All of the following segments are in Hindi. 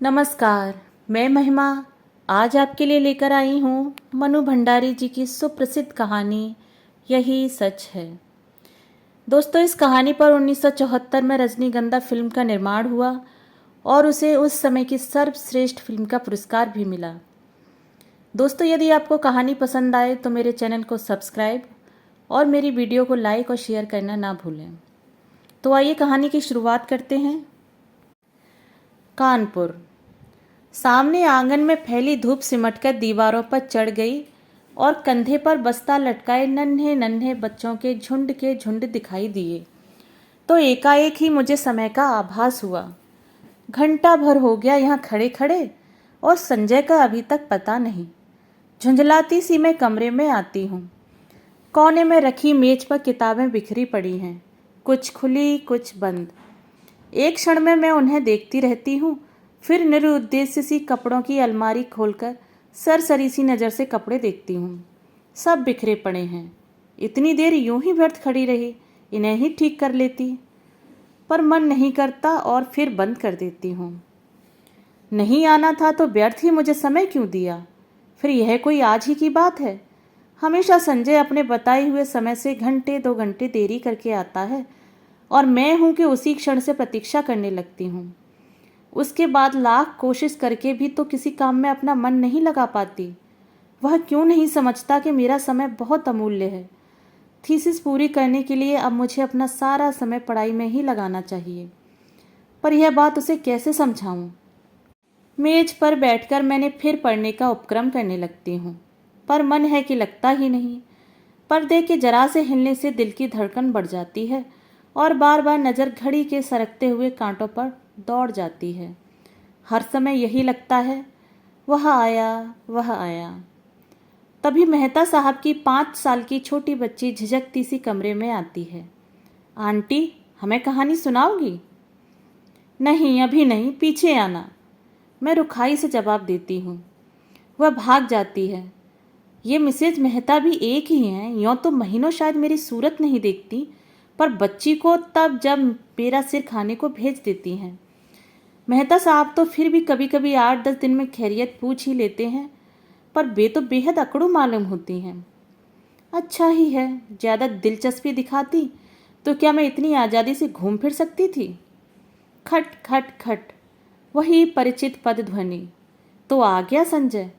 नमस्कार। मैं महिमा आज आपके लिए लेकर आई हूँ मनु भंडारी जी की सुप्रसिद्ध कहानी यही सच है। दोस्तों, इस कहानी पर 1974 में रजनीगंधा फिल्म का निर्माण हुआ और उसे उस समय की सर्वश्रेष्ठ फिल्म का पुरस्कार भी मिला। दोस्तों, यदि आपको कहानी पसंद आए तो मेरे चैनल को सब्सक्राइब और मेरी वीडियो को लाइक और शेयर करना ना भूलें। तो आइए कहानी की शुरुआत करते हैं। कानपुर। सामने आंगन में फैली धूप सिमटकर दीवारों पर चढ़ गई और कंधे पर बस्ता लटकाए नन्हे नन्हे बच्चों के झुंड दिखाई दिए तो एकाएक ही मुझे समय का आभास हुआ। घंटा भर हो गया यहाँ खड़े खड़े और संजय का अभी तक पता नहीं। झुंझलाती सी मैं कमरे में आती हूँ। कोने में रखी मेज पर किताबें बिखरी पड़ी हैं, कुछ खुली कुछ बंद। एक क्षण में मैं उन्हें देखती रहती हूँ, फिर निरुद्देश्य सी कपड़ों की अलमारी खोलकर सरसरी सी नज़र से कपड़े देखती हूँ। सब बिखरे पड़े हैं। इतनी देर यूं ही व्यर्थ खड़ी रही, इन्हें ही ठीक कर लेती, पर मन नहीं करता और फिर बंद कर देती हूँ। नहीं आना था तो व्यर्थ ही मुझे समय क्यों दिया? फिर यह कोई आज ही की बात है? हमेशा संजय अपने बताए हुए समय से घंटे 2 घंटे देरी करके आता है और मैं हूं कि उसी क्षण से प्रतीक्षा करने लगती हूँ। उसके बाद लाख कोशिश करके भी तो किसी काम में अपना मन नहीं लगा पाती। वह क्यों नहीं समझता कि मेरा समय बहुत अमूल्य है। थीसिस पूरी करने के लिए अब मुझे अपना सारा समय पढ़ाई में ही लगाना चाहिए, पर यह बात उसे कैसे समझाऊं? मेज पर बैठकर मैंने फिर पढ़ने का उपक्रम करने लगती हूँ, पर मन है कि लगता ही नहीं। पर्दे के जरा से हिलने से दिल की धड़कन बढ़ जाती है और बार बार नज़र घड़ी के सरकते हुए कांटों पर दौड़ जाती है। हर समय यही लगता है, वह आया वह आया। तभी मेहता साहब की 5 साल की छोटी बच्ची झिझकती सी कमरे में आती है। आंटी, हमें कहानी सुनाओगी? नहीं, अभी नहीं, पीछे आना, मैं रुखाई से जवाब देती हूँ। वह भाग जाती है। ये मिसेज मेहता भी एक ही हैं। यों तो महीनों शायद मेरी सूरत नहीं देखती, पर बच्ची को तब जब मेरा सिर खाने को भेज देती हैं। मेहता साहब तो फिर भी कभी कभी 8-10 दिन में खैरियत पूछ ही लेते हैं, पर वे तो बेहद अकड़ू मालूम होती हैं। अच्छा ही है, ज़्यादा दिलचस्पी दिखाती तो क्या मैं इतनी आज़ादी से घूम फिर सकती थी? खट खट खट, वही परिचित पद ध्वनि। तो आ गया संजय।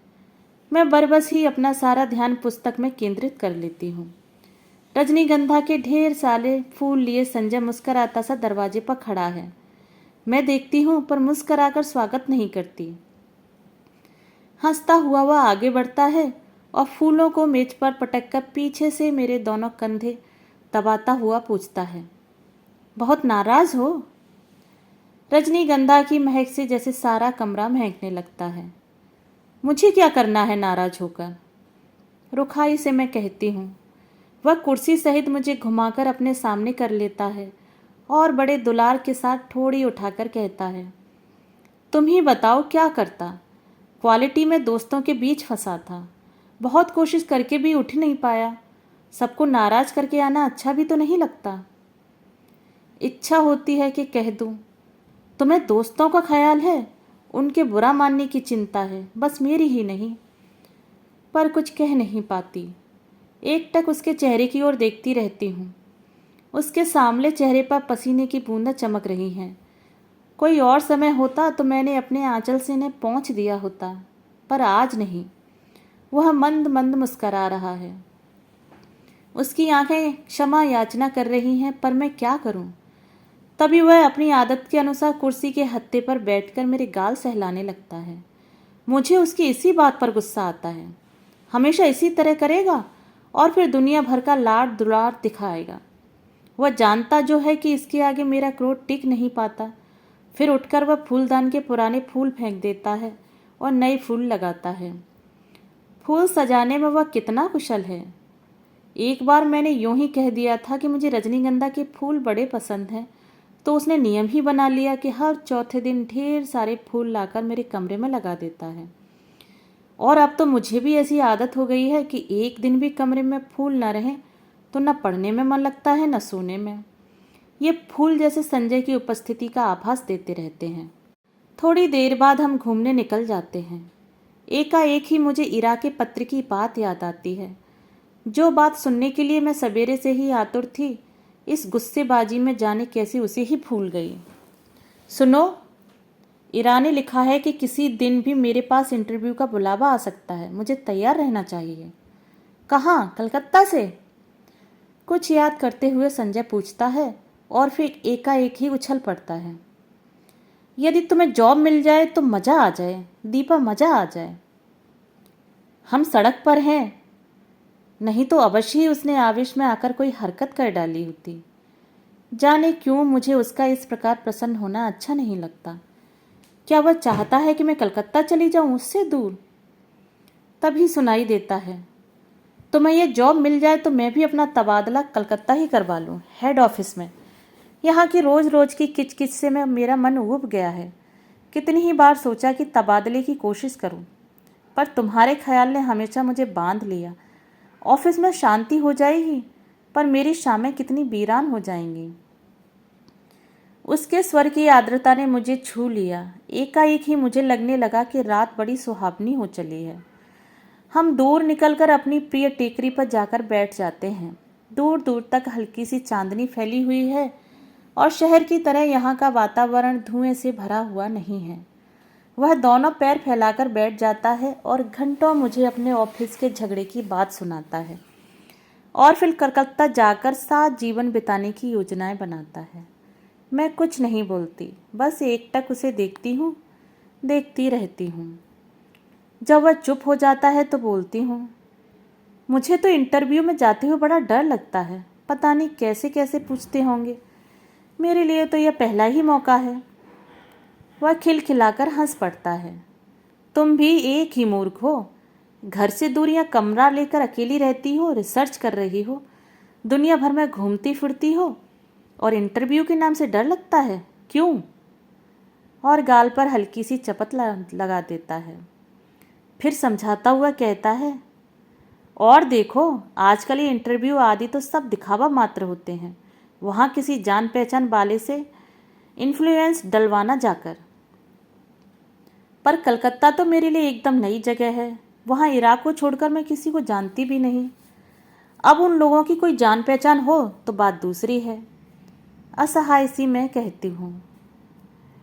मैं बरबस ही अपना सारा ध्यान पुस्तक में केंद्रित कर लेती हूँ। रजनीगंधा के ढेर सारे फूल लिए संजय मुस्कराता सा दरवाजे पर खड़ा है। मैं देखती हूँ पर मुस्कराकर स्वागत नहीं करती। हंसता हुआ वह आगे बढ़ता है और फूलों को मेज पर पटककर पीछे से मेरे दोनों कंधे दबाता हुआ पूछता है, बहुत नाराज हो? रजनीगंधा की महक से जैसे सारा कमरा महकने लगता है। मुझे क्या करना है नाराज होकर? रुखाई से मैं कहती हूँ। वह कुर्सी सहित मुझे घुमाकर अपने सामने कर लेता है और बड़े दुलार के साथ ठोड़ी उठाकर कहता है, तुम ही बताओ क्या करता? क्वालिटी में दोस्तों के बीच फंसा था, बहुत कोशिश करके भी उठ नहीं पाया। सबको नाराज करके आना अच्छा भी तो नहीं लगता। इच्छा होती है कि कह दूं, तुम्हें दोस्तों का ख्याल है, उनके बुरा मानने की चिंता है, बस मेरी ही नहीं। पर कुछ कह नहीं पाती। एकटक उसके चेहरे की ओर देखती रहती हूँ। उसके सामले चेहरे पर पसीने की बूंदें चमक रही हैं। कोई और समय होता तो मैंने अपने आंचल से इन्हें पोंछ दिया होता, पर आज नहीं। वह मंद मंद मुस्करा रहा है। उसकी आंखें क्षमा याचना कर रही हैं, पर मैं क्या करूं? तभी वह अपनी आदत के अनुसार कुर्सी के हत्थे पर बैठकर मेरे गाल सहलाने लगता है। मुझे उसकी इसी बात पर गुस्सा आता है। हमेशा इसी तरह करेगा और फिर दुनिया भर का लाड दुलार दिखाएगा। वह जानता जो है कि इसके आगे मेरा क्रोध टिक नहीं पाता। फिर उठकर वह फूलदान के पुराने फूल फेंक देता है और नए फूल लगाता है। फूल सजाने में वह कितना कुशल है। एक बार मैंने यूं ही कह दिया था कि मुझे रजनीगंधा के फूल बड़े पसंद हैं, तो उसने नियम ही बना लिया कि हर चौथे दिन ढेर सारे फूल लाकर मेरे कमरे में लगा देता है। और अब तो मुझे भी ऐसी आदत हो गई है कि एक दिन भी कमरे में फूल न रहें तो न पढ़ने में मन लगता है न सोने में। ये फूल जैसे संजय की उपस्थिति का आभास देते रहते हैं। थोड़ी देर बाद हम घूमने निकल जाते हैं। एकाएक ही मुझे इरा के पत्र की बात याद आती है, जो बात सुनने के लिए मैं सवेरे से ही आतुर थी। इस गुस्सेबाजी में जाने कैसे उसे ही भूल गई। सुनो, इरा ने लिखा है कि किसी दिन भी मेरे पास इंटरव्यू का बुलावा आ सकता है, मुझे तैयार रहना चाहिए। कहाँ? कलकत्ता से? कुछ याद करते हुए संजय पूछता है और फिर एकाएक ही उछल पड़ता है। यदि तुम्हें जॉब मिल जाए तो मज़ा आ जाए दीपा, मज़ा आ जाए। हम सड़क पर हैं, नहीं तो अवश्य ही उसने आवेश में आकर कोई हरकत कर डाली होती। जाने क्यों मुझे उसका इस प्रकार प्रसन्न होना अच्छा नहीं लगता। क्या वह चाहता है कि मैं कलकत्ता चली जाऊं, उससे दूर? तभी सुनाई देता है, तुम्हें यह जॉब मिल जाए तो मैं भी अपना तबादला कलकत्ता ही करवा लूं, हेड ऑफिस में। यहाँ की रोज़ रोज़ की किचकिच से मेरा मन उब गया है। कितनी ही बार सोचा कि तबादले की कोशिश करूं, पर तुम्हारे ख्याल ने हमेशा मुझे बांध लिया। ऑफिस में शांति हो जाएगी, पर मेरी शामें कितनी वीरान हो जाएंगी। उसके स्वर की आर्द्रता ने मुझे छू लिया। एकाएक ही मुझे लगने लगा कि रात बड़ी सुहावनी हो चली है। हम दूर निकलकर अपनी प्रिय टेकरी पर जाकर बैठ जाते हैं। दूर दूर तक हल्की सी चांदनी फैली हुई है और शहर की तरह यहाँ का वातावरण धुएं से भरा हुआ नहीं है। वह दोनों पैर फैलाकर बैठ जाता है और घंटों मुझे अपने ऑफिस के झगड़े की बात सुनाता है और फिर कलकत्ता जाकर साथ जीवन बिताने की योजनाएं बनाता है। मैं कुछ नहीं बोलती, बस एकटक उसे देखती हूँ, देखती रहती हूँ। जब वह चुप हो जाता है तो बोलती हूँ, मुझे तो इंटरव्यू में जाते हुए बड़ा डर लगता है। पता नहीं कैसे कैसे पूछते होंगे। मेरे लिए तो यह पहला ही मौका है। वह खिलखिलाकर हंस पड़ता है। तुम भी एक ही मूर्ख हो। घर से दूर या कमरा लेकर अकेली रहती हो, रिसर्च कर रही हो, दुनिया भर में घूमती फिरती हो, और इंटरव्यू के नाम से डर लगता है, क्यों? और गाल पर हल्की सी चपत लगा देता है। फिर समझाता हुआ कहता है, और देखो, आजकल ये इंटरव्यू आदि तो सब दिखावा मात्र होते हैं। वहाँ किसी जान पहचान वाले से इन्फ्लुएंस डलवाना जाकर। पर कलकत्ता तो मेरे लिए एकदम नई जगह है। वहाँ इराक को छोड़कर मैं किसी को जानती भी नहीं। अब उन लोगों की कोई जान पहचान हो तो बात दूसरी है। असहाय सी मैं कहती हूँ,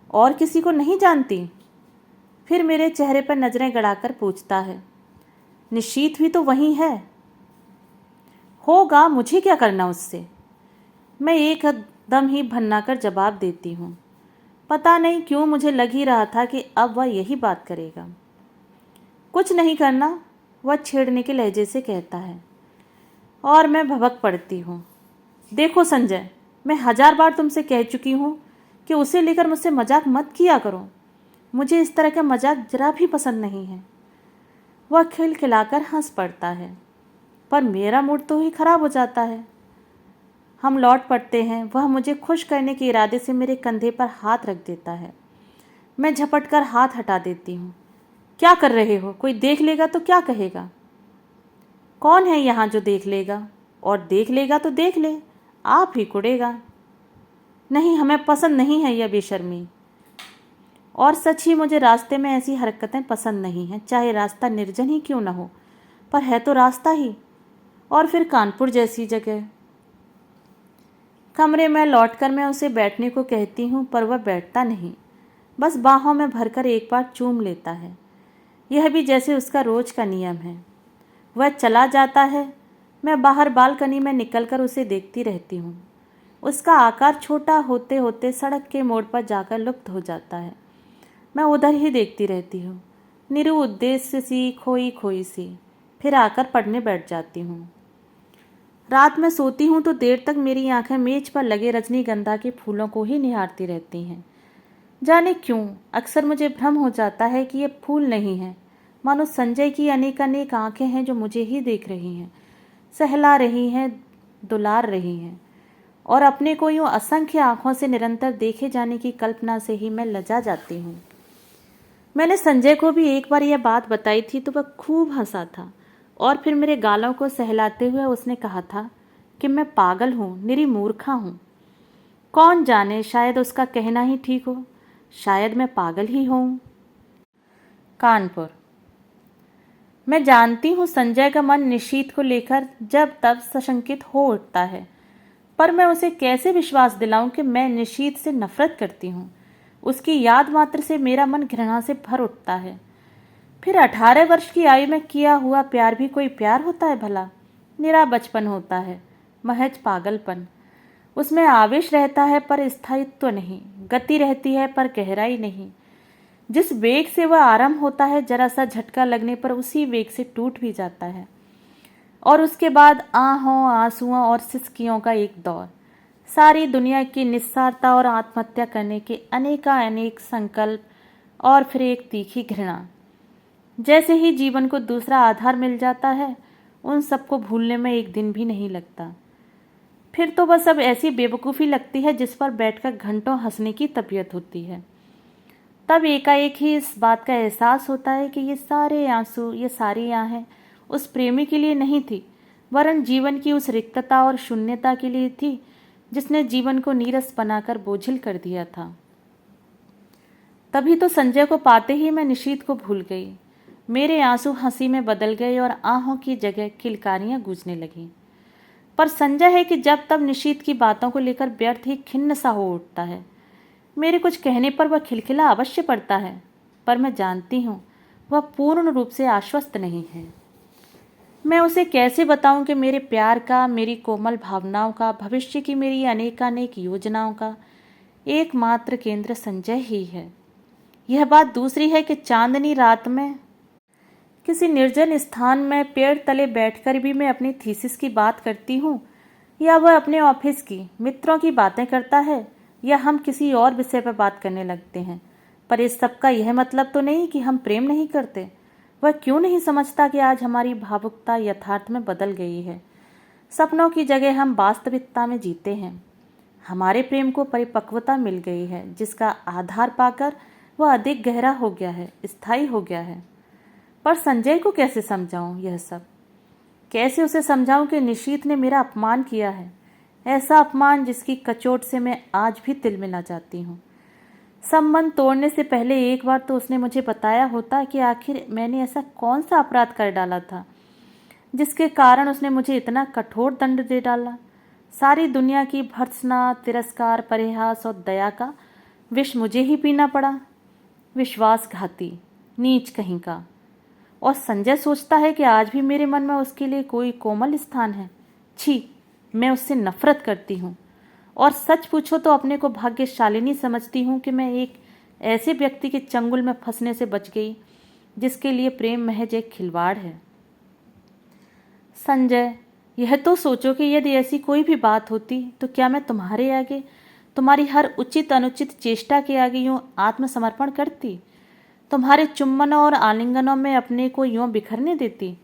और किसी को नहीं जानती? फिर मेरे चेहरे पर नजरें गड़ाकर पूछता है, निशीत भी तो वहीं है। होगा, मुझे क्या करना उससे? मैं एकदम ही भन्नाकर जवाब देती हूँ। पता नहीं क्यों मुझे लग ही रहा था कि अब वह यही बात करेगा। कुछ नहीं करना, वह छेड़ने के लहजे से कहता है, और मैं भभक पड़ती हूँ। देखो संजय, मैं 1000 बार तुमसे कह चुकी हूँ कि उसे लेकर मुझसे मजाक मत किया करो। मुझे इस तरह का मजाक जरा भी पसंद नहीं है। वह खिलखिलाकर हंस पड़ता है, पर मेरा मूड तो ही खराब हो जाता है। हम लौट पड़ते हैं। वह मुझे खुश करने के इरादे से मेरे कंधे पर हाथ रख देता है। मैं झपट कर हाथ हटा देती हूँ। क्या कर रहे हो? कोई देख लेगा तो क्या कहेगा? कौन है यहाँ जो देख लेगा? और देख लेगा तो देख ले, आप ही कुड़ेगा। नहीं, हमें पसंद नहीं है यह बेशर्मी। और सच ही मुझे रास्ते में ऐसी हरकतें पसंद नहीं हैं, चाहे रास्ता निर्जन ही क्यों न हो, पर है तो रास्ता ही, और फिर कानपुर जैसी जगह। कमरे में लौटकर मैं उसे बैठने को कहती हूँ, पर वह बैठता नहीं, बस बाहों में भरकर एक बार चूम लेता है। यह भी जैसे उसका रोज का नियम है। वह चला जाता है। मैं बाहर बालकनी में निकलकर उसे देखती रहती हूँ। उसका आकार छोटा होते होते सड़क के मोड़ पर जाकर लुप्त हो जाता है। मैं उधर ही देखती रहती हूँ, निरुद्देश्य सी, खोई खोई सी। फिर आकर पढ़ने बैठ जाती हूँ। रात में सोती हूँ तो देर तक मेरी आंखें मेज पर लगे रजनीगंधा के फूलों को ही निहारती रहती हैं। जाने क्यों अक्सर मुझे भ्रम हो जाता है कि ये फूल नहीं हैं, मानो संजय की अनेक अनेक आंखें हैं जो मुझे ही देख रही हैं, सहला रही हैं, दुलार रही हैं, और अपने को यूँ असंख्य आंखों से निरंतर देखे जाने की कल्पना से ही मैं लजा जाती हूँ। मैंने संजय को भी एक बार यह बात बताई थी तो वह खूब हंसा था, और फिर मेरे गालों को सहलाते हुए उसने कहा था कि मैं पागल हूँ, निरी मूर्खा हूँ। कौन जाने, शायद उसका कहना ही ठीक हो। शायद मैं पागल ही हूँ। कानपुर। मैं जानती हूँ संजय का मन निशीथ को लेकर जब तब सशंकित हो उठता है, पर मैं उसे कैसे विश्वास दिलाऊं कि मैं निशीथ से नफरत करती हूँ। उसकी याद मात्र से मेरा मन घृणा से भर उठता है। फिर 18 वर्ष की आयु में किया हुआ प्यार भी कोई प्यार होता है भला? निरा बचपन होता है, महज पागलपन। उसमें आवेश रहता है पर स्थायित्व नहीं, गति रहती है पर गहराई नहीं। जिस वेग से वह आरंभ होता है, जरा सा झटका लगने पर उसी वेग से टूट भी जाता है, और उसके बाद आहों, आंसुओं और सिसकियों का एक दौर। सारी दुनिया की निस्सारता और आत्महत्या करने के अनेक संकल्प, और फिर एक तीखी घृणा। जैसे ही जीवन को दूसरा आधार मिल जाता है, उन सबको भूलने में एक दिन भी नहीं लगता। फिर तो बस अब ऐसी बेवकूफ़ी लगती है जिस पर बैठकर घंटों हंसने की तबीयत होती है। तब एकाएक ही इस बात का एहसास होता है कि ये सारे आंसू, ये सारी आहें उस प्रेमी के लिए नहीं थी, वरन जीवन की उस रिक्तता और शून्यता के लिए थी जिसने जीवन को नीरस बनाकर बोझिल कर दिया था। तभी तो संजय को पाते ही मैं निशीथ को भूल गई। मेरे आंसू हंसी में बदल गए और आहों की जगह किलकारियां गूंजने लगीं। पर संजय है कि जब तब निशीथ की बातों को लेकर व्यर्थ ही खिन्न सा हो उठता है। मेरे कुछ कहने पर वह खिलखिला अवश्य पड़ता है, पर मैं जानती हूँ वह पूर्ण रूप से आश्वस्त नहीं है। मैं उसे कैसे बताऊं कि मेरे प्यार का, मेरी कोमल भावनाओं का, भविष्य की मेरी अनेकानेक योजनाओं का एकमात्र केंद्र संजय ही है। यह बात दूसरी है कि चांदनी रात में किसी निर्जन स्थान में पेड़ तले बैठकर भी मैं अपनी थीसिस की बात करती हूँ, या वह अपने ऑफिस की मित्रों की बातें करता है, या हम किसी और विषय पर बात करने लगते हैं। पर इस सब का यह मतलब तो नहीं कि हम प्रेम नहीं करते। वह क्यों नहीं समझता कि आज हमारी भावुकता यथार्थ में बदल गई है। सपनों की जगह हम वास्तविकता में जीते हैं। हमारे प्रेम को परिपक्वता मिल गई है, जिसका आधार पाकर वह अधिक गहरा हो गया है, स्थायी हो गया है। पर संजय को कैसे समझाऊं यह सब? कैसे उसे समझाऊं कि निशीथ ने मेरा अपमान किया है, ऐसा अपमान जिसकी कचोट से मैं आज भी तिलमिला जाती हूँ। संबंध तोड़ने से पहले एक बार तो उसने मुझे बताया होता कि आखिर मैंने ऐसा कौन सा अपराध कर डाला था जिसके कारण उसने मुझे इतना कठोर दंड दे डाला। सारी दुनिया की भर्त्सना, तिरस्कार, परिहास और दया का विष मुझे ही पीना पड़ा। विश्वासघाती, नीच कहीं का। और संजय सोचता है कि आज भी मेरे मन में उसके लिए कोई कोमल स्थान है। छी, मैं उससे नफरत करती हूँ, और सच पूछो तो अपने को भाग्यशालिनी समझती हूँ कि मैं एक ऐसे व्यक्ति के चंगुल में फंसने से बच गई जिसके लिए प्रेम महज एक खिलवाड़ है। संजय, यह तो सोचो कि यदि ऐसी कोई भी बात होती तो क्या मैं तुम्हारे आगे, तुम्हारी हर उचित अनुचित चेष्टा के आगे यूं आत्मसमर्पण करती? तुम्हारे चुम्बनों और आलिंगनों में अपने को यूं बिखरने देती?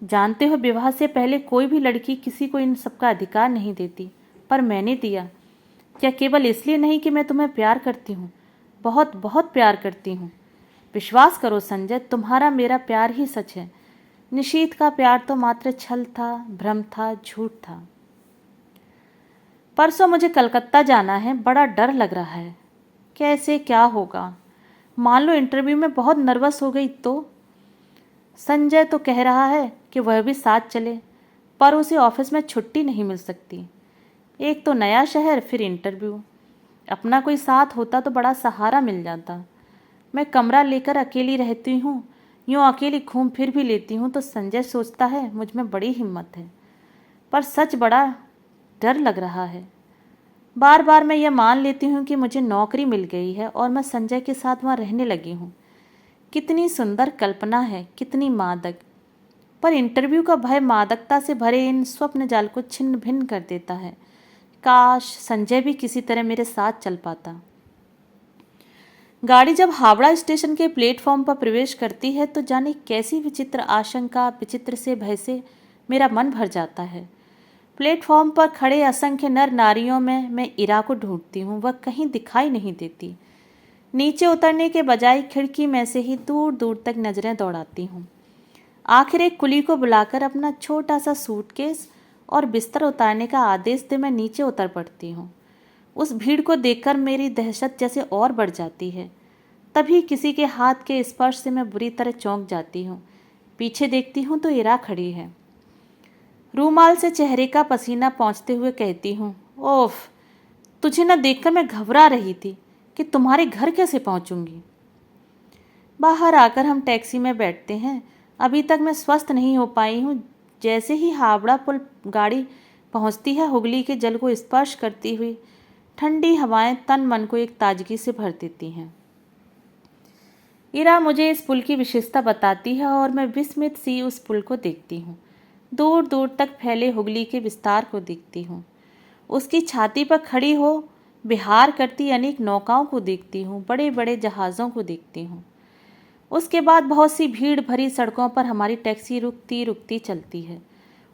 जानते हो, विवाह से पहले कोई भी लड़की किसी को इन सबका अधिकार नहीं देती, पर मैंने दिया। क्या केवल इसलिए नहीं कि मैं तुम्हें प्यार करती हूँ, बहुत बहुत प्यार करती हूँ। विश्वास करो संजय, तुम्हारा मेरा प्यार ही सच है। निशीथ का प्यार तो मात्र छल था, भ्रम था, झूठ था। परसों मुझे कलकत्ता जाना है, बड़ा डर लग रहा है। कैसे क्या होगा? मान लो इंटरव्यू में बहुत नर्वस हो गई तो? संजय तो कह रहा है कि वह भी साथ चले, पर उसे ऑफिस में छुट्टी नहीं मिल सकती। एक तो नया शहर, फिर इंटरव्यू। अपना कोई साथ होता तो बड़ा सहारा मिल जाता। मैं कमरा लेकर अकेली रहती हूँ, यूँ अकेली घूम फिर भी लेती हूँ तो संजय सोचता है मुझ में बड़ी हिम्मत है, पर सच बड़ा डर लग रहा है। बार बार मैं यह मान लेती हूँ कि मुझे नौकरी मिल गई है और मैं संजय के साथ वहाँ रहने लगी हूँ। कितनी सुंदर कल्पना है, कितनी मादक। पर इंटरव्यू का भय मादकता से भरे इन स्वप्न जाल को छिन्न भिन्न कर देता है। काश संजय भी किसी तरह मेरे साथ चल पाता। गाड़ी जब हावड़ा स्टेशन के प्लेटफॉर्म पर प्रवेश करती है तो जाने कैसी विचित्र आशंका, विचित्र से भय से मेरा मन भर जाता है। प्लेटफॉर्म पर खड़े असंख्य नर नारियों में मैं इरा को ढूंढती हूँ, वह कहीं दिखाई नहीं देती। नीचे उतरने के बजाय खिड़की में से ही दूर दूर तक नजरें दौड़ाती हूँ। आखिर एक कुली को बुलाकर अपना छोटा सा सूटकेस और बिस्तर उतारने का आदेश दे मैं नीचे उतर पड़ती हूँ। उस भीड़ को देखकर मेरी दहशत जैसे और बढ़ जाती है। तभी किसी के हाथ के स्पर्श से मैं बुरी तरह चौंक जाती हूँ। पीछे देखती हूँ तो इरा खड़ी है। रूमाल से चेहरे का पसीना पोंछते हुए कहती हूँ, ओफ, तुझे न देखकर मैं घबरा रही थी कि तुम्हारे घर कैसे पहुँचूंगी। बाहर आकर हम टैक्सी में बैठते हैं। अभी तक मैं स्वस्थ नहीं हो पाई हूँ। जैसे ही हावड़ा पुल गाड़ी पहुँचती है, हुगली के जल को स्पर्श करती हुई ठंडी हवाएं तन मन को एक ताजगी से भर देती हैं। इरा मुझे इस पुल की विशेषता बताती है और मैं विस्मित सी उस पुल को देखती हूँ। दूर दूर तक फैले हुगली के विस्तार को देखती हूँ। उसकी छाती पर खड़ी हो विहार करती अनेक नौकाओं को देखती हूँ, बड़े बड़े जहाज़ों को देखती हूँ। उसके बाद बहुत सी भीड़ भरी सड़कों पर हमारी टैक्सी रुकती रुकती चलती है।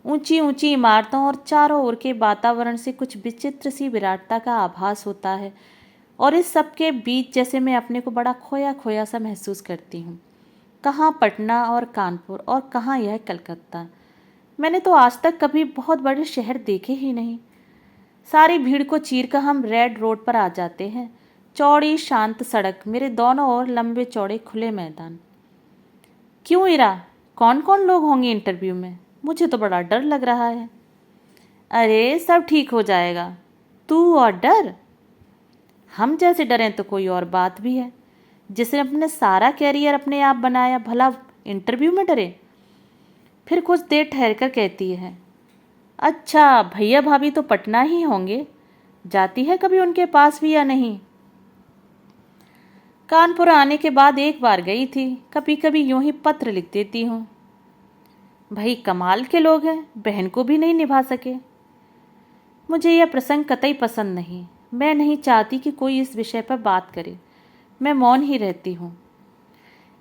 ऊंची ऊंची इमारतों और चारों ओर के वातावरण से कुछ विचित्र सी विराटता का आभास होता है और इस सब के बीच जैसे मैं अपने को बड़ा खोया खोया सा महसूस करती हूँ। कहाँ पटना और कानपुर और कहाँ यह कलकत्ता। मैंने तो आज तक कभी बहुत बड़े शहर देखे ही नहीं। सारी भीड़ को चीरकर हम रेड रोड पर आ जाते हैं। चौड़ी शांत सड़क, मेरे दोनों ओर लंबे चौड़े खुले मैदान। क्यों इरा, कौन कौन लोग होंगे इंटरव्यू में? मुझे तो बड़ा डर लग रहा है। अरे सब ठीक हो जाएगा। तू और डर? हम जैसे डरें तो कोई और बात भी है। जिसने अपने सारा कैरियर अपने आप बनाया, भला इंटरव्यू में डरे? फिर कुछ देर ठहर कर कहती है, अच्छा भैया भाभी तो पटना ही होंगे, जाती है कभी उनके पास भी या नहीं? कानपुर आने के बाद एक बार गई थी, कभी कभी यूं ही पत्र लिख देती हूँ। भाई कमाल के लोग हैं, बहन को भी नहीं निभा सके। मुझे यह प्रसंग कतई पसंद नहीं। मैं नहीं चाहती कि कोई इस विषय पर बात करे। मैं मौन ही रहती हूँ।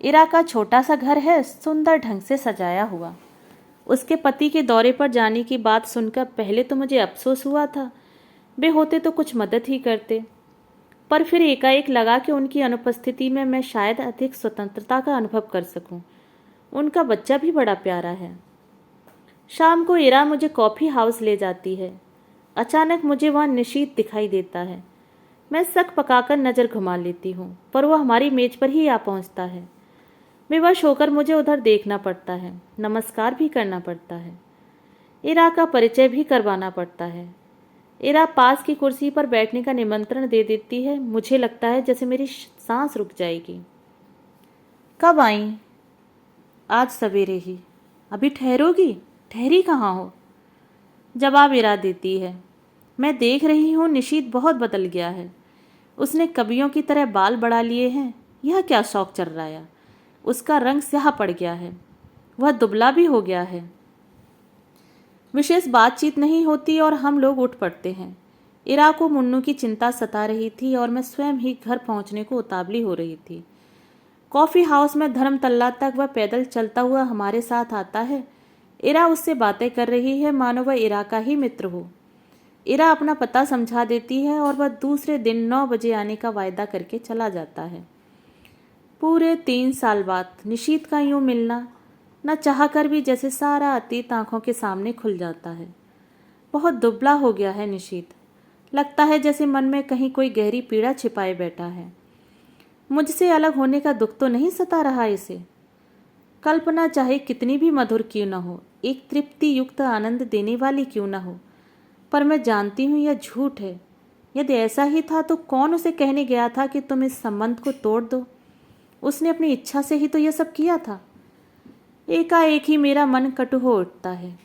इरा का छोटा सा घर है, सुंदर ढंग से सजाया हुआ। उसके पति के दौरे पर जाने की बात सुनकर पहले तो मुझे अफसोस हुआ था, वे होते तो कुछ मदद ही करते। पर फिर एकाएक लगा कि उनकी अनुपस्थिति में मैं शायद अधिक स्वतंत्रता का अनुभव कर सकूं। उनका बच्चा भी बड़ा प्यारा है। शाम को इरा मुझे कॉफ़ी हाउस ले जाती है। अचानक मुझे वहाँ निशीथ दिखाई देता है। मैं शक पकाकर नज़र घुमा लेती हूँ, पर वह हमारी मेज पर ही आ पहुँचता है। विवश होकर मुझे उधर देखना पड़ता है, नमस्कार भी करना पड़ता है, इरा का परिचय भी करवाना पड़ता है। इरा पास की कुर्सी पर बैठने का निमंत्रण दे देती है। मुझे लगता है जैसे मेरी सांस रुक जाएगी। कब आई? आज सवेरे ही। अभी ठहरोगी? ठहरी कहाँ हो? जवाब इरा देती है, मैं देख रही हूँ निशीथ बहुत बदल गया है। उसने कवियों की तरह बाल बढ़ा लिए हैं। यह क्या शौक चल रहा है? उसका रंग स्याह पड़ गया है। वह दुबला भी हो गया है। विशेष बातचीत नहीं होती और हम लोग उठ पड़ते हैं। इरा को मुन्नू की चिंता सता रही थी और मैं स्वयं ही घर पहुंचने को उतावली हो रही थी। कॉफ़ी हाउस में धर्मतल्ला तक वह पैदल चलता हुआ हमारे साथ आता है। इरा उससे बातें कर रही है मानो वह इरा का ही मित्र हो। इरा अपना पता समझा देती है और वह दूसरे दिन 9 बजे आने का वायदा करके चला जाता है। पूरे 3 साल बाद निशीथ का यूं मिलना, न चाह कर भी जैसे सारा अतीत आंखों के सामने खुल जाता है। बहुत दुबला हो गया है निशीथ। लगता है जैसे मन में कहीं कोई गहरी पीड़ा छिपाए बैठा है। मुझसे अलग होने का दुख तो नहीं सता रहा इसे। कल्पना चाहे कितनी भी मधुर क्यों न हो, एक तृप्ति युक्त आनंद देने वाली क्यों न हो, पर मैं जानती हूँ यह झूठ है। यदि ऐसा ही था तो कौन उसे कहने गया था कि तुम इस संबंध को तोड़ दो? उसने अपनी इच्छा से ही तो यह सब किया था। एकाएक ही मेरा मन कटु हो उठता है।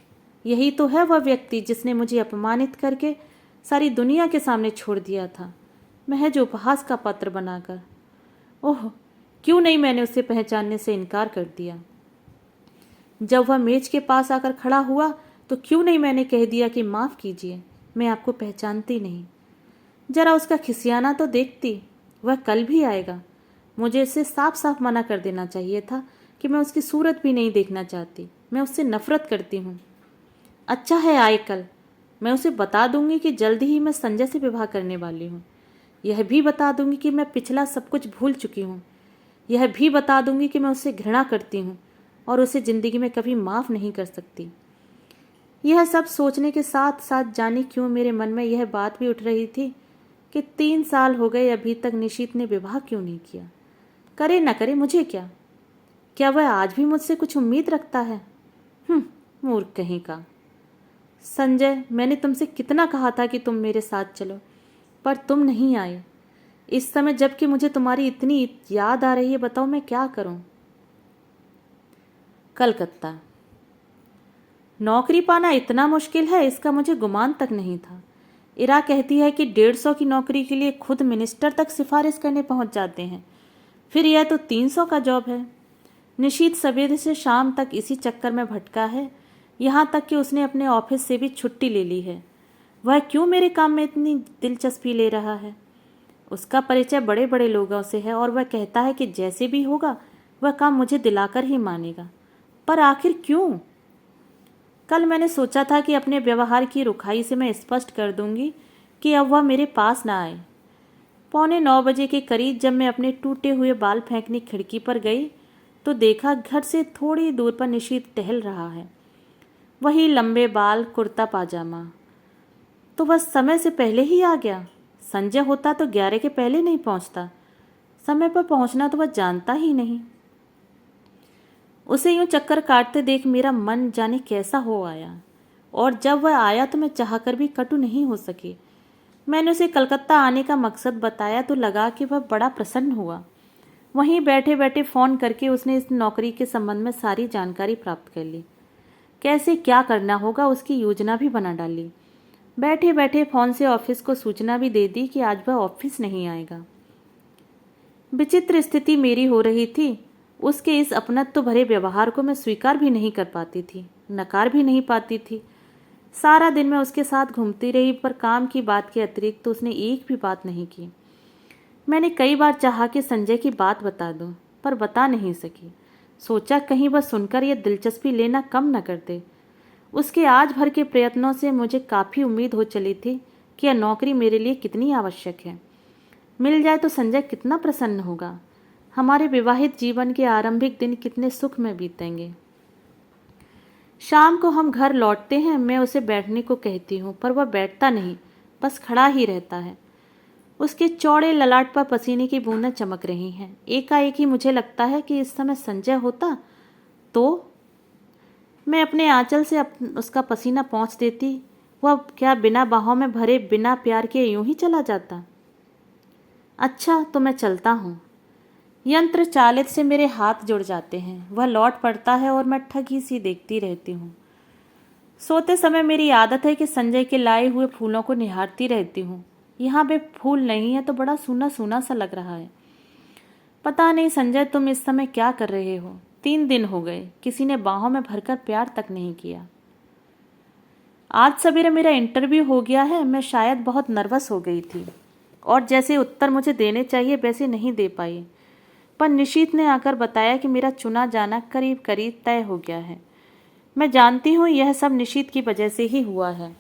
यही तो है वह व्यक्ति जिसने मुझे अपमानित करके सारी दुनिया के सामने छोड़ दिया था, महज उपहास का पात्र बनाकर। ओह, क्यों नहीं मैंने उसे पहचानने से इनकार कर दिया। जब वह मेज के पास आकर खड़ा हुआ तो क्यों नहीं मैंने कह दिया कि माफ़ कीजिए, मैं आपको पहचानती नहीं। जरा उसका खिसियाना तो देखती। वह कल भी आएगा। मुझे इसे साफ साफ मना कर देना चाहिए था कि मैं उसकी सूरत भी नहीं देखना चाहती। मैं उससे नफरत करती हूँ। अच्छा है आए कल। मैं उसे बता दूंगी कि जल्दी ही मैं संजय से विवाह करने वाली हूँ। यह भी बता दूंगी कि मैं पिछला सब कुछ भूल चुकी हूँ। यह भी बता दूंगी कि मैं उससे घृणा करती हूँ और उसे ज़िंदगी में कभी माफ़ नहीं कर सकती। यह सब सोचने के साथ साथ जाने क्यों मेरे मन में यह बात भी उठ रही थी कि 3 साल हो गए अभी तक निशीत ने विवाह क्यों नहीं किया। करे न करे मुझे क्या, क्या वह आज भी मुझसे कुछ उम्मीद रखता है। मूर्ख कहीं का। संजय, मैंने तुमसे कितना कहा था कि तुम मेरे साथ चलो, पर तुम नहीं आए। इस समय जबकि मुझे तुम्हारी इतनी याद आ रही है, बताओ मैं क्या करूं। कलकत्ता। नौकरी पाना इतना मुश्किल है, इसका मुझे गुमान तक नहीं था। इरा कहती है कि 150 की नौकरी के लिए खुद मिनिस्टर तक सिफारिश करने पहुंच जाते हैं, फिर यह तो 300 का जॉब है। निशीत सवेरे से शाम तक इसी चक्कर में भटका है, यहाँ तक कि उसने अपने ऑफिस से भी छुट्टी ले ली है। वह क्यों मेरे काम में इतनी दिलचस्पी ले रहा है। उसका परिचय बड़े बड़े लोगों से है और वह कहता है कि जैसे भी होगा वह काम मुझे दिलाकर ही मानेगा, पर आखिर क्यों। कल मैंने सोचा था कि अपने व्यवहार की रुखाई से मैं स्पष्ट कर दूंगी कि अब वह मेरे पास ना आए। 8:45 बजे के करीब जब मैं अपने टूटे हुए बाल फेंकने खिड़की पर गई तो देखा घर से थोड़ी दूर पर निशीत टहल रहा है। वही लंबे बाल, कुर्ता पाजामा। तो वह समय से पहले ही आ गया। संजय होता तो 11 के पहले नहीं पहुंचता। समय पर पहुंचना तो वह जानता ही नहीं। उसे यूं चक्कर काटते देख मेरा मन जाने कैसा हो आया, और जब वह आया तो मैं चाहकर भी कटु नहीं हो सकी। मैंने उसे कलकत्ता आने का मकसद बताया तो लगा कि वह बड़ा प्रसन्न हुआ। वहीं बैठे बैठे फ़ोन करके उसने इस नौकरी के संबंध में सारी जानकारी प्राप्त कर ली। कैसे क्या करना होगा उसकी योजना भी बना डाली। बैठे बैठे फ़ोन से ऑफिस को सूचना भी दे दी कि आज वह ऑफिस नहीं आएगा। विचित्र स्थिति मेरी हो रही थी। उसके इस अपनत्व भरे व्यवहार को मैं स्वीकार भी नहीं कर पाती थी, नकार भी नहीं पाती थी। सारा दिन मैं उसके साथ घूमती रही, पर काम की बात के अतिरिक्त तो उसने एक भी बात नहीं की। मैंने कई बार चाहा कि संजय की बात बता दूं, पर बता नहीं सकी। सोचा कहीं वह सुनकर यह दिलचस्पी लेना कम न कर दे। उसके आज भर के प्रयत्नों से मुझे काफ़ी उम्मीद हो चली थी कि यह नौकरी मेरे लिए कितनी आवश्यक है। मिल जाए तो संजय कितना प्रसन्न होगा। हमारे विवाहित जीवन के आरंभिक दिन कितने सुख में बीतेंगे। शाम को हम घर लौटते हैं। मैं उसे बैठने को कहती हूँ, पर वह बैठता नहीं, बस खड़ा ही रहता है। उसके चौड़े ललाट पर पसीने की बूंदें चमक रही हैं। एकाएक ही मुझे लगता है कि इस समय संजय होता तो मैं अपने आंचल से उसका पसीना पोंछ देती। वह क्या बिना बाहों में भरे, बिना प्यार के यूं ही चला जाता। अच्छा, तो मैं चलता हूँ। यंत्र चालित से मेरे हाथ जुड़ जाते हैं। वह लौट पड़ता है और मैं ठगी सी देखती रहती हूँ। सोते समय मेरी आदत है कि संजय के लाए हुए फूलों को निहारती रहती हूँ। यहाँ पे फूल नहीं है तो बड़ा सूना सूना सा लग रहा है। पता नहीं संजय, तुम इस समय क्या कर रहे हो। 3 दिन हो गए, किसी ने बाहों में भरकर प्यार तक नहीं किया। आज सवेरे मेरा इंटरव्यू हो गया है। मैं शायद बहुत नर्वस हो गई थी और जैसे उत्तर मुझे देने चाहिए वैसे नहीं दे पाई, पर निशीत ने आकर बताया कि मेरा चुना जाना करीब करीब तय हो गया है। मैं जानती हूँ यह सब निशीत की वजह से ही हुआ है।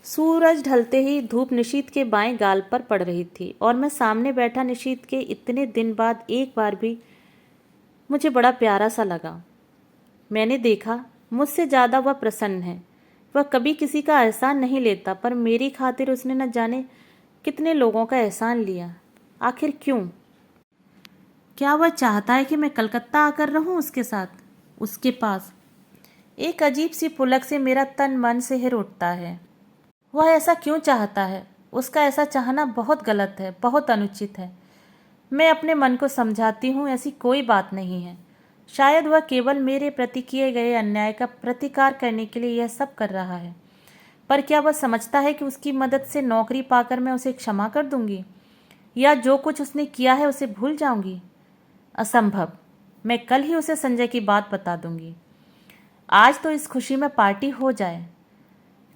सूरज ढलते ही धूप निशीत के बाएं गाल पर पड़ रही थी और मैं सामने बैठा निशीत के इतने दिन बाद एक बार भी मुझे बड़ा प्यारा सा लगा। मैंने देखा मुझसे ज़्यादा वह प्रसन्न है। वह कभी किसी का एहसान नहीं लेता, पर मेरी खातिर उसने न जाने कितने लोगों का एहसान लिया। आखिर क्यों? क्या वह चाहता है कि मैं कलकत्ता आकर रहूं उसके साथ, उसके पास? एक अजीब सी पुलक से मेरा तन मन से हिर उठता है। वह ऐसा क्यों चाहता है? उसका ऐसा चाहना बहुत गलत है, बहुत अनुचित है। मैं अपने मन को समझाती हूँ ऐसी कोई बात नहीं है। शायद वह केवल मेरे प्रति किए गए अन्याय का प्रतिकार करने के लिए यह सब कर रहा है। पर क्या वह समझता है कि उसकी मदद से नौकरी पाकर मैं उसे क्षमा कर दूंगी या जो कुछ उसने किया है उसे भूल जाऊंगी? असंभव। मैं कल ही उसे संजय की बात बता दूंगी। आज तो इस खुशी में पार्टी हो जाए।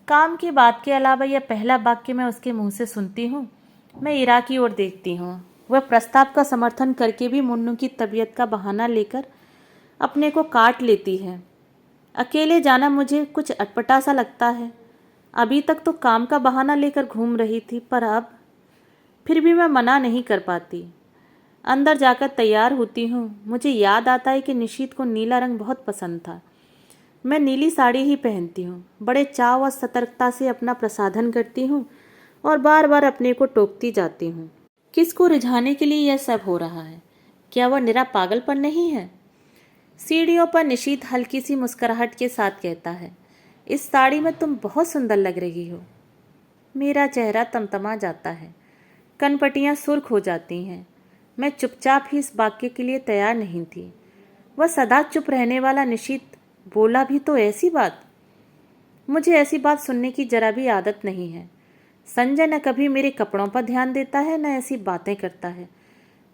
काम की बात के अलावा यह पहला वाक्य मैं उसके मुंह से सुनती हूँ। मैं इरा की ओर देखती हूँ। वह प्रस्ताव का समर्थन करके भी मुन्नू की तबीयत का बहाना लेकर अपने को काट लेती है। अकेले जाना मुझे कुछ अटपटा सा लगता है। अभी तक तो काम का बहाना लेकर घूम रही थी, पर अब फिर भी मैं मना नहीं कर पाती। अंदर जाकर तैयार होती हूँ। मुझे याद आता है कि निशीत को नीला रंग बहुत पसंद था। मैं नीली साड़ी ही पहनती हूँ। बड़े चाव और सतर्कता से अपना प्रसाधन करती हूँ और बार बार अपने को टोकती जाती हूँ। किसको रिझाने के लिए यह सब हो रहा है? क्या वह निरा पागलपन नहीं है? सीढ़ियों पर निशीथ हल्की सी मुस्कुराहट के साथ कहता है, इस साड़ी में तुम बहुत सुंदर लग रही हो। मेरा चेहरा तमतमा जाता है, कनपटियां सुर्ख हो जाती हैं। मैं चुपचाप ही इस वाक्य के लिए तैयार नहीं थी। वह सदा चुप रहने वाला निशीथ बोला भी तो ऐसी बात। मुझे ऐसी बात सुनने की जरा भी आदत नहीं है। संजय न कभी मेरे कपड़ों पर ध्यान देता है, न ऐसी बातें करता है,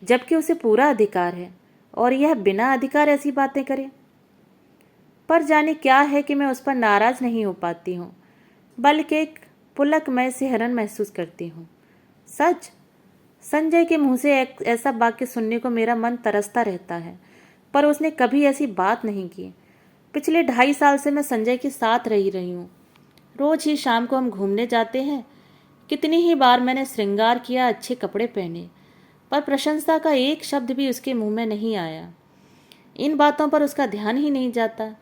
जबकि उसे पूरा अधिकार है और यह बिना अधिकार ऐसी बातें करे। पर जाने क्या है कि मैं उस पर नाराज नहीं हो पाती हूँ, बल्कि एक पुलकमय सिहरन महसूस करती हूँ। सच, संजय के मुंह से एक ऐसा वाक्य सुनने को मेरा मन तरसता रहता है, पर उसने कभी ऐसी बात नहीं की। पिछले 2.5 साल से मैं संजय के साथ रही हूँ। रोज ही शाम को हम घूमने जाते हैं। कितनी ही बार मैंने श्रृंगार किया, अच्छे कपड़े पहने, पर प्रशंसा का एक शब्द भी उसके मुंह में नहीं आया। इन बातों पर उसका ध्यान ही नहीं जाता।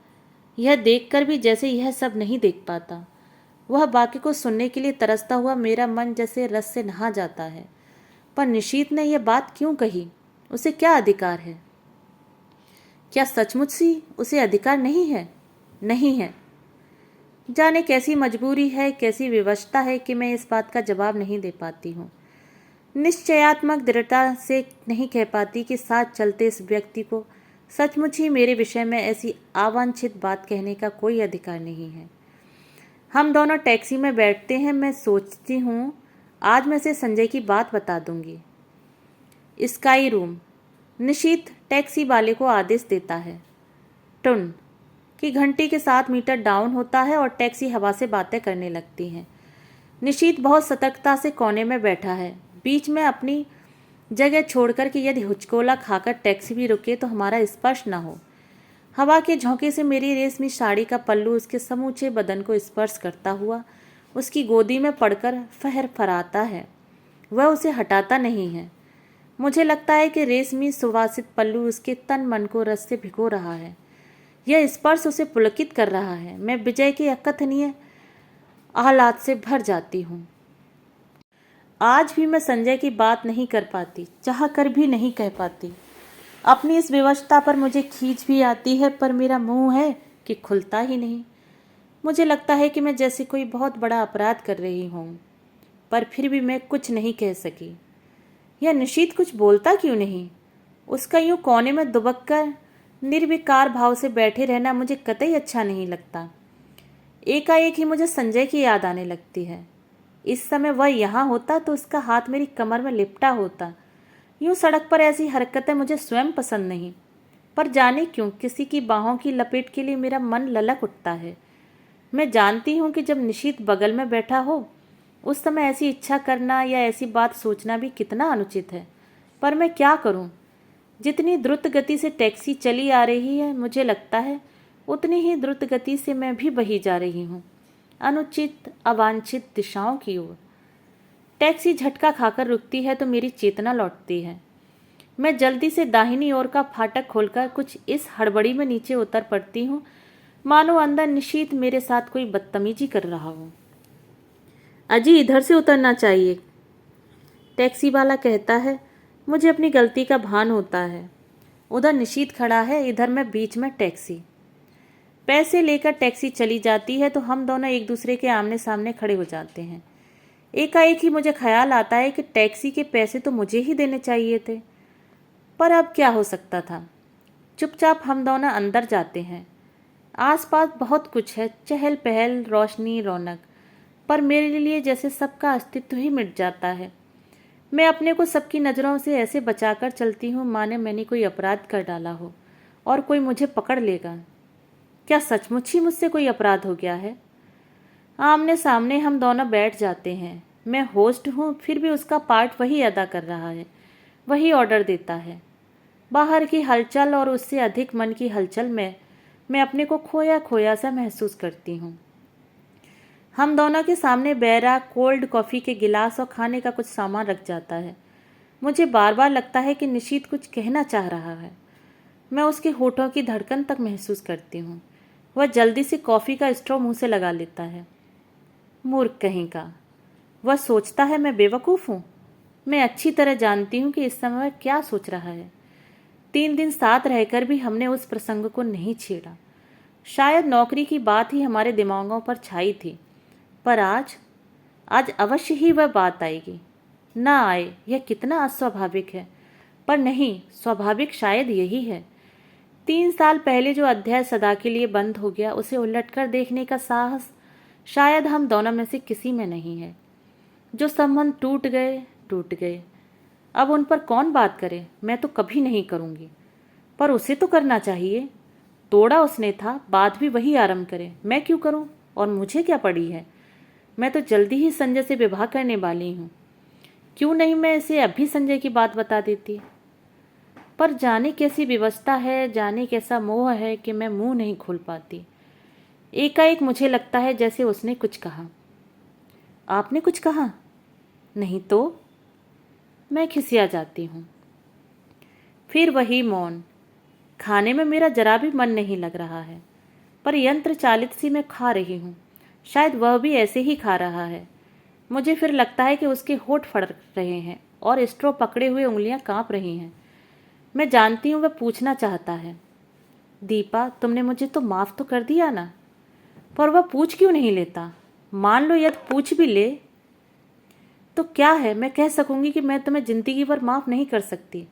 यह देखकर भी जैसे यह सब नहीं देख पाता। वह वाक्य को सुनने के लिए तरसता हुआ मेरा मन जैसे रस से नहा जाता है। पर निशीथ ने यह बात क्यों कही? उसे क्या अधिकार है? क्या सचमुच ही उसे अधिकार नहीं है? नहीं है। जाने कैसी मजबूरी है, कैसी विवशता है कि मैं इस बात का जवाब नहीं दे पाती हूँ। निश्चयात्मक दृढ़ता से नहीं कह पाती कि साथ चलते इस व्यक्ति को सचमुच ही मेरे विषय में ऐसी अवांछित बात कहने का कोई अधिकार नहीं है। हम दोनों टैक्सी में बैठते हैं। मैं सोचती हूँ आज मैं से संजय की बात बता दूंगी। Sky room. निशीथ टैक्सी वाले को आदेश देता है। टुन की घंटी के 7 मीटर डाउन होता है और टैक्सी हवा से बातें करने लगती है। निशीथ बहुत सतर्कता से कोने में बैठा है, बीच में अपनी जगह छोड़कर कि यदि हुचकोला खाकर टैक्सी भी रुके तो हमारा स्पर्श न हो। हवा के झोंके से मेरी रेशमी साड़ी का पल्लू उसके समूचे बदन को स्पर्श करता हुआ उसकी गोदी में पड़कर फहर फराता है। वह उसे हटाता नहीं है। मुझे लगता है कि रेशमी सुवासित पल्लू उसके तन मन को रस से भिगो रहा है। यह स्पर्श उसे पुलकित कर रहा है। मैं विजय के अकथनीय आह्लाद से भर जाती हूँ। आज भी मैं संजय की बात नहीं कर पाती, चाह कर भी नहीं कह पाती। अपनी इस विवशता पर मुझे खींच भी आती है, पर मेरा मुंह है कि खुलता ही नहीं। मुझे लगता है कि मैं जैसे कोई बहुत बड़ा अपराध कर रही हूँ, पर फिर भी मैं कुछ नहीं कह सकी। यह निशीथ कुछ बोलता क्यों नहीं? उसका यूं कोने में दुबक कर निर्विकार भाव से बैठे रहना मुझे कतई अच्छा नहीं लगता। एकाएक ही मुझे संजय की याद आने लगती है। इस समय वह यहाँ होता तो उसका हाथ मेरी कमर में लिपटा होता। यूं सड़क पर ऐसी हरकतें मुझे स्वयं पसंद नहीं, पर जाने क्यों किसी की बाहों की लपेट के लिए मेरा मन ललक उठता है। मैं जानती हूँ कि जब निशीथ बगल में बैठा हो उस समय ऐसी इच्छा करना या ऐसी बात सोचना भी कितना अनुचित है, पर मैं क्या करूँ? जितनी द्रुत गति से टैक्सी चली आ रही है, मुझे लगता है उतनी ही द्रुत गति से मैं भी बही जा रही हूँ, अनुचित अवांछित दिशाओं की ओर। टैक्सी झटका खाकर रुकती है तो मेरी चेतना लौटती है। मैं जल्दी से दाहिनी ओर का फाटक खोलकर कुछ इस हड़बड़ी में नीचे उतर पड़ती हूँ, मानो अंदर निशीथ मेरे साथ कोई बदतमीजी कर रहा हो। अजी, इधर से उतरना चाहिए, टैक्सी वाला कहता है। मुझे अपनी गलती का भान होता है। उधर निशीथ खड़ा है, इधर मैं बीच में टैक्सी। पैसे लेकर टैक्सी चली जाती है तो हम दोनों एक दूसरे के आमने सामने खड़े हो जाते हैं। एकाएक ही मुझे ख्याल आता है कि टैक्सी के पैसे तो मुझे ही देने चाहिए थे, पर अब क्या हो सकता था। चुपचाप हम दोनों अंदर जाते हैं। आसपास बहुत कुछ है, चहल पहल, रोशनी, रौनक, पर मेरे लिए जैसे सबका अस्तित्व ही मिट जाता है। मैं अपने को सबकी नज़रों से ऐसे बचाकर चलती हूँ माने मैंने कोई अपराध कर डाला हो और कोई मुझे पकड़ लेगा। क्या सचमुच ही मुझसे कोई अपराध हो गया है? आमने सामने हम दोनों बैठ जाते हैं। मैं होस्ट हूँ, फिर भी उसका पार्ट वही अदा कर रहा है, वही ऑर्डर देता है। बाहर की हलचल और उससे अधिक मन की हलचल में मैं अपने को खोया खोया सा महसूस करती हूँ। हम दोनों के सामने बैरा, कोल्ड कॉफ़ी के गिलास और खाने का कुछ सामान रख जाता है। मुझे बार बार लगता है कि निशीथ कुछ कहना चाह रहा है। मैं उसके होठों की धड़कन तक महसूस करती हूँ। वह जल्दी से कॉफ़ी का स्ट्रॉ मुंह से लगा लेता है। मूर्ख कहीं का। वह सोचता है मैं बेवकूफ़ हूँ। मैं अच्छी तरह जानती हूँ कि इस समय वह क्या सोच रहा है। 3 दिन साथ रहकर भी हमने उस प्रसंग को नहीं छेड़ा। शायद नौकरी की बात ही हमारे दिमागों पर छाई थी, पर आज आज अवश्य ही वह बात आएगी। ना आए यह कितना अस्वाभाविक है, पर नहीं, स्वाभाविक शायद यही है। 3 साल पहले जो अध्याय सदा के लिए बंद हो गया, उसे उलटकर देखने का साहस शायद हम दोनों में से किसी में नहीं है। जो संबंध टूट गए टूट गए, अब उन पर कौन बात करे। मैं तो कभी नहीं करूँगी, पर उसे तो करना चाहिए। तोड़ा उसने था, बात भी वही आरंभ करे। मैं क्यों करूँ, और मुझे क्या पड़ी है। मैं तो जल्दी ही संजय से विवाह करने वाली हूँ। क्यों नहीं मैं इसे अभी संजय की बात बता देती। पर जाने कैसी विवशता है, जाने कैसा मोह है कि मैं मुंह नहीं खोल पाती। एकाएक मुझे लगता है जैसे उसने कुछ कहा। आपने कुछ कहा? नहीं तो। मैं खिसिया जाती हूँ। फिर वही मौन। खाने में मेरा जरा भी मन नहीं लग रहा है, पर यंत्र चालित सी मैं खा रही हूँ। शायद वह भी ऐसे ही खा रहा है। मुझे फिर लगता है कि उसके होंठ फड़क रहे हैं और स्ट्रो पकड़े हुए उंगलियां कांप रही हैं। मैं जानती हूँ वह पूछना चाहता है, दीपा तुमने मुझे तो माफ़ तो कर दिया ना। पर वह पूछ क्यों नहीं लेता। मान लो यदि पूछ भी ले तो क्या है, मैं कह सकूंगी कि मैं तुम्हें जिंदगी भर माफ़ नहीं कर सकती।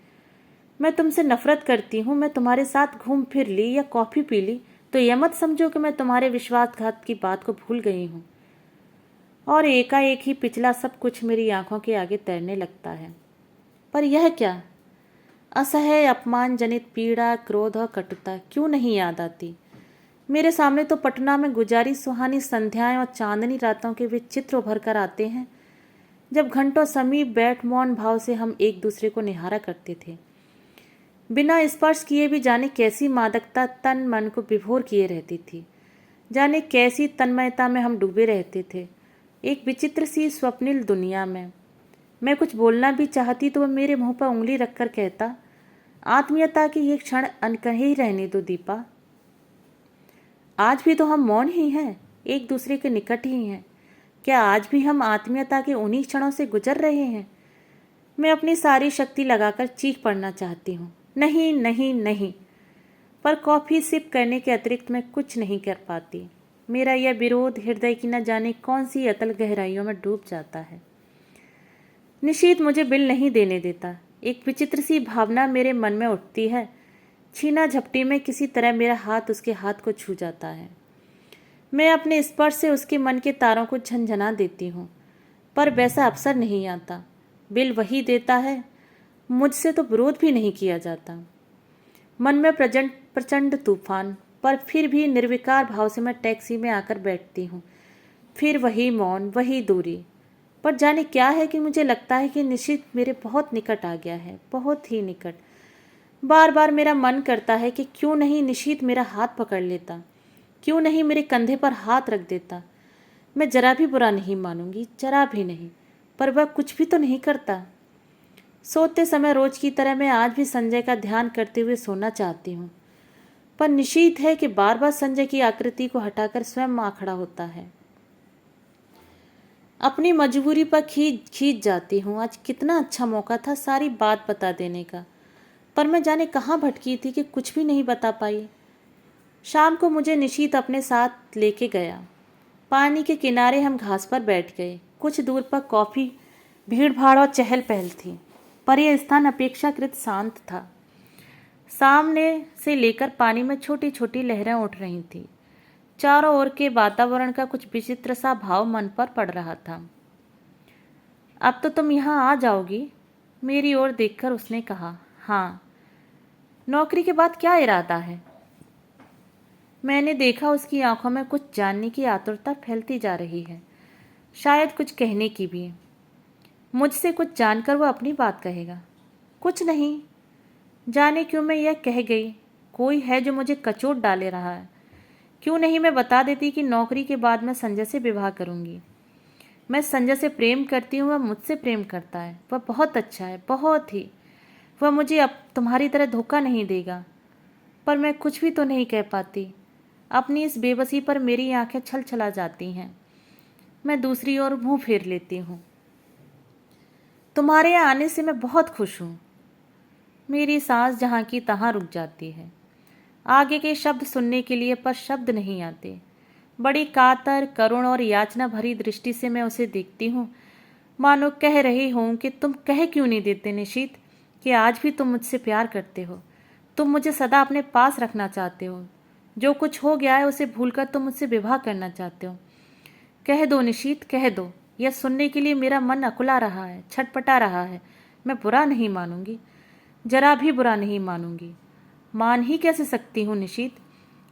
मैं तुमसे नफरत करती हूँ। मैं तुम्हारे साथ घूम फिर ली या कॉफ़ी पी ली तो यह मत समझो कि मैं तुम्हारे विश्वासघात की बात को भूल गई हूँ। और एकाएक ही पिछला सब कुछ मेरी आंखों के आगे तैरने लगता है। पर यह क्या, असह्य अपमान जनित पीड़ा, क्रोध और कटुता क्यों नहीं याद आती। मेरे सामने तो पटना में गुजारी सुहानी संध्याएं और चांदनी रातों के वे चित्र उभर कर आते हैं, जब घंटों समीप बैठ मौन भाव से हम एक दूसरे को निहारा करते थे। बिना स्पर्श किए भी जाने कैसी मादकता तन मन को विभोर किए रहती थी। जाने कैसी तन्मयता में हम डूबे रहते थे, एक विचित्र सी स्वप्निल दुनिया में। मैं कुछ बोलना भी चाहती तो वह मेरे मुंह पर उंगली रखकर कहता, आत्मीयता की ये क्षण अनकहे ही रहने दो दीपा। आज भी तो हम मौन ही हैं, एक दूसरे के निकट ही हैं। क्या आज भी हम आत्मीयता के उन्हीं क्षणों से गुजर रहे हैं। मैं अपनी सारी शक्ति लगाकर चीख पड़ना चाहती हूँ, नहीं नहीं नहीं, पर कॉफ़ी सिप करने के अतिरिक्त मैं कुछ नहीं कर पाती। मेरा यह विरोध हृदय की न जाने कौन सी अतल गहराइयों में डूब जाता है। निशीथ मुझे बिल नहीं देने देता। एक विचित्र सी भावना मेरे मन में उठती है। छीना झपटी में किसी तरह मेरा हाथ उसके हाथ को छू जाता है। मैं अपने स्पर्श से उसके मन के तारों को झनझना देती हूँ, पर वैसा अवसर नहीं आता। बिल वही देता है, मुझसे तो विरोध भी नहीं किया जाता। मन में प्रचंड तूफान, पर फिर भी निर्विकार भाव से मैं टैक्सी में आकर बैठती हूँ। फिर वही मौन, वही दूरी। पर जाने क्या है कि मुझे लगता है कि निश्चित मेरे बहुत निकट आ गया है, बहुत ही निकट। बार बार मेरा मन करता है कि क्यों नहीं निशीथ मेरा हाथ पकड़ लेता, क्यों नहीं मेरे कंधे पर हाथ रख देता। मैं जरा भी बुरा नहीं मानूंगी, जरा भी नहीं, पर वह कुछ भी तो नहीं करता। सोते समय रोज की तरह मैं आज भी संजय का ध्यान करते हुए सोना चाहती हूँ, पर निशीथ है कि बार बार संजय की आकृति को हटाकर स्वयं आ खड़ा होता है। अपनी मजबूरी पर खींच जाती हूँ। आज कितना अच्छा मौका था सारी बात बता देने का, पर मैं जाने कहाँ भटकी थी कि कुछ भी नहीं बता पाई। शाम को मुझे निशीथ अपने साथ लेके गया। पानी के किनारे हम घास पर बैठ गए। कुछ दूर पर कॉफ़ी भीड़ भाड़ और चहल पहल थी, पर यह स्थान अपेक्षाकृत शांत था। सामने से लेकर पानी में छोटी छोटी लहरें उठ रही थीं। चारों ओर के वातावरण का कुछ विचित्र सा भाव मन पर पड़ रहा था। अब तो तुम यहाँ आ जाओगी, मेरी ओर देखकर उसने कहा। हाँ। नौकरी के बाद क्या इरादा है। मैंने देखा उसकी आंखों में कुछ जानने की आतुरता फैलती जा रही है, शायद कुछ कहने की भी। मुझसे कुछ जानकर वह अपनी बात कहेगा। कुछ नहीं, जाने क्यों मैं यह कह गई। कोई है जो मुझे कचोट डाले रहा है। क्यों नहीं मैं बता देती कि नौकरी के बाद मैं संजय से विवाह करूंगी। मैं संजय से प्रेम करती हूँ, वह मुझसे प्रेम करता है। वह बहुत अच्छा है, बहुत ही। वह मुझे अब तुम्हारी तरह धोखा नहीं देगा। पर मैं कुछ भी तो नहीं कह पाती। अपनी इस बेबसी पर मेरी आंखें छल छला जाती हैं। मैं दूसरी ओर मुंह फेर लेती हूँ। तुम्हारे यहाँ आने से मैं बहुत खुश हूँ। मेरी सांस जहाँ की तहाँ रुक जाती है। आगे के शब्द सुनने के लिए पर शब्द नहीं आते। बड़ी कातर, करुण और याचना भरी दृष्टि से मैं उसे देखती हूँ, मानो कह रही हूँ कि तुम कह क्यों नहीं देते निशीथ कि आज भी तुम मुझसे प्यार करते हो। तुम मुझे सदा अपने पास रखना चाहते हो। जो कुछ हो गया है उसे भूलकर तुम मुझसे विवाह करना चाहते हो। कह दो निशीथ, कह दो। यह सुनने के लिए मेरा मन अकुला रहा है, छटपटा रहा है। मैं बुरा नहीं मानूंगी, जरा भी बुरा नहीं मानूंगी। मान ही कैसे सकती हूँ निशीथ?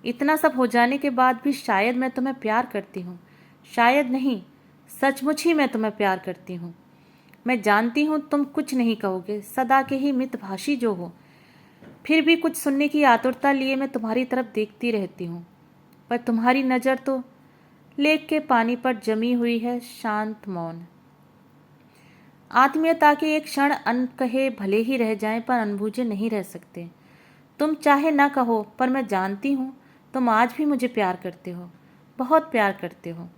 इतना सब हो जाने के बाद भी शायद मैं तुम्हें प्यार करती हूँ। शायद नहीं, सचमुच ही मैं तुम्हें प्यार करती हूँ। मैं जानती हूँ तुम कुछ नहीं कहोगे, सदा के ही मितभाषी जो हो। फिर भी कुछ सुनने की आतुरता लिए मैं तुम्हारी तरफ देखती रहती हूँ। पर तुम्हारी नज़र तो लेक के पानी पर जमी हुई है, शांत मौन। आत्मीयता के एक क्षण अनकहे भले ही रह जाएं, पर अनबूझे नहीं रह सकते। तुम चाहे ना कहो, पर मैं जानती हूँ तुम आज भी मुझे प्यार करते हो, बहुत प्यार करते हो।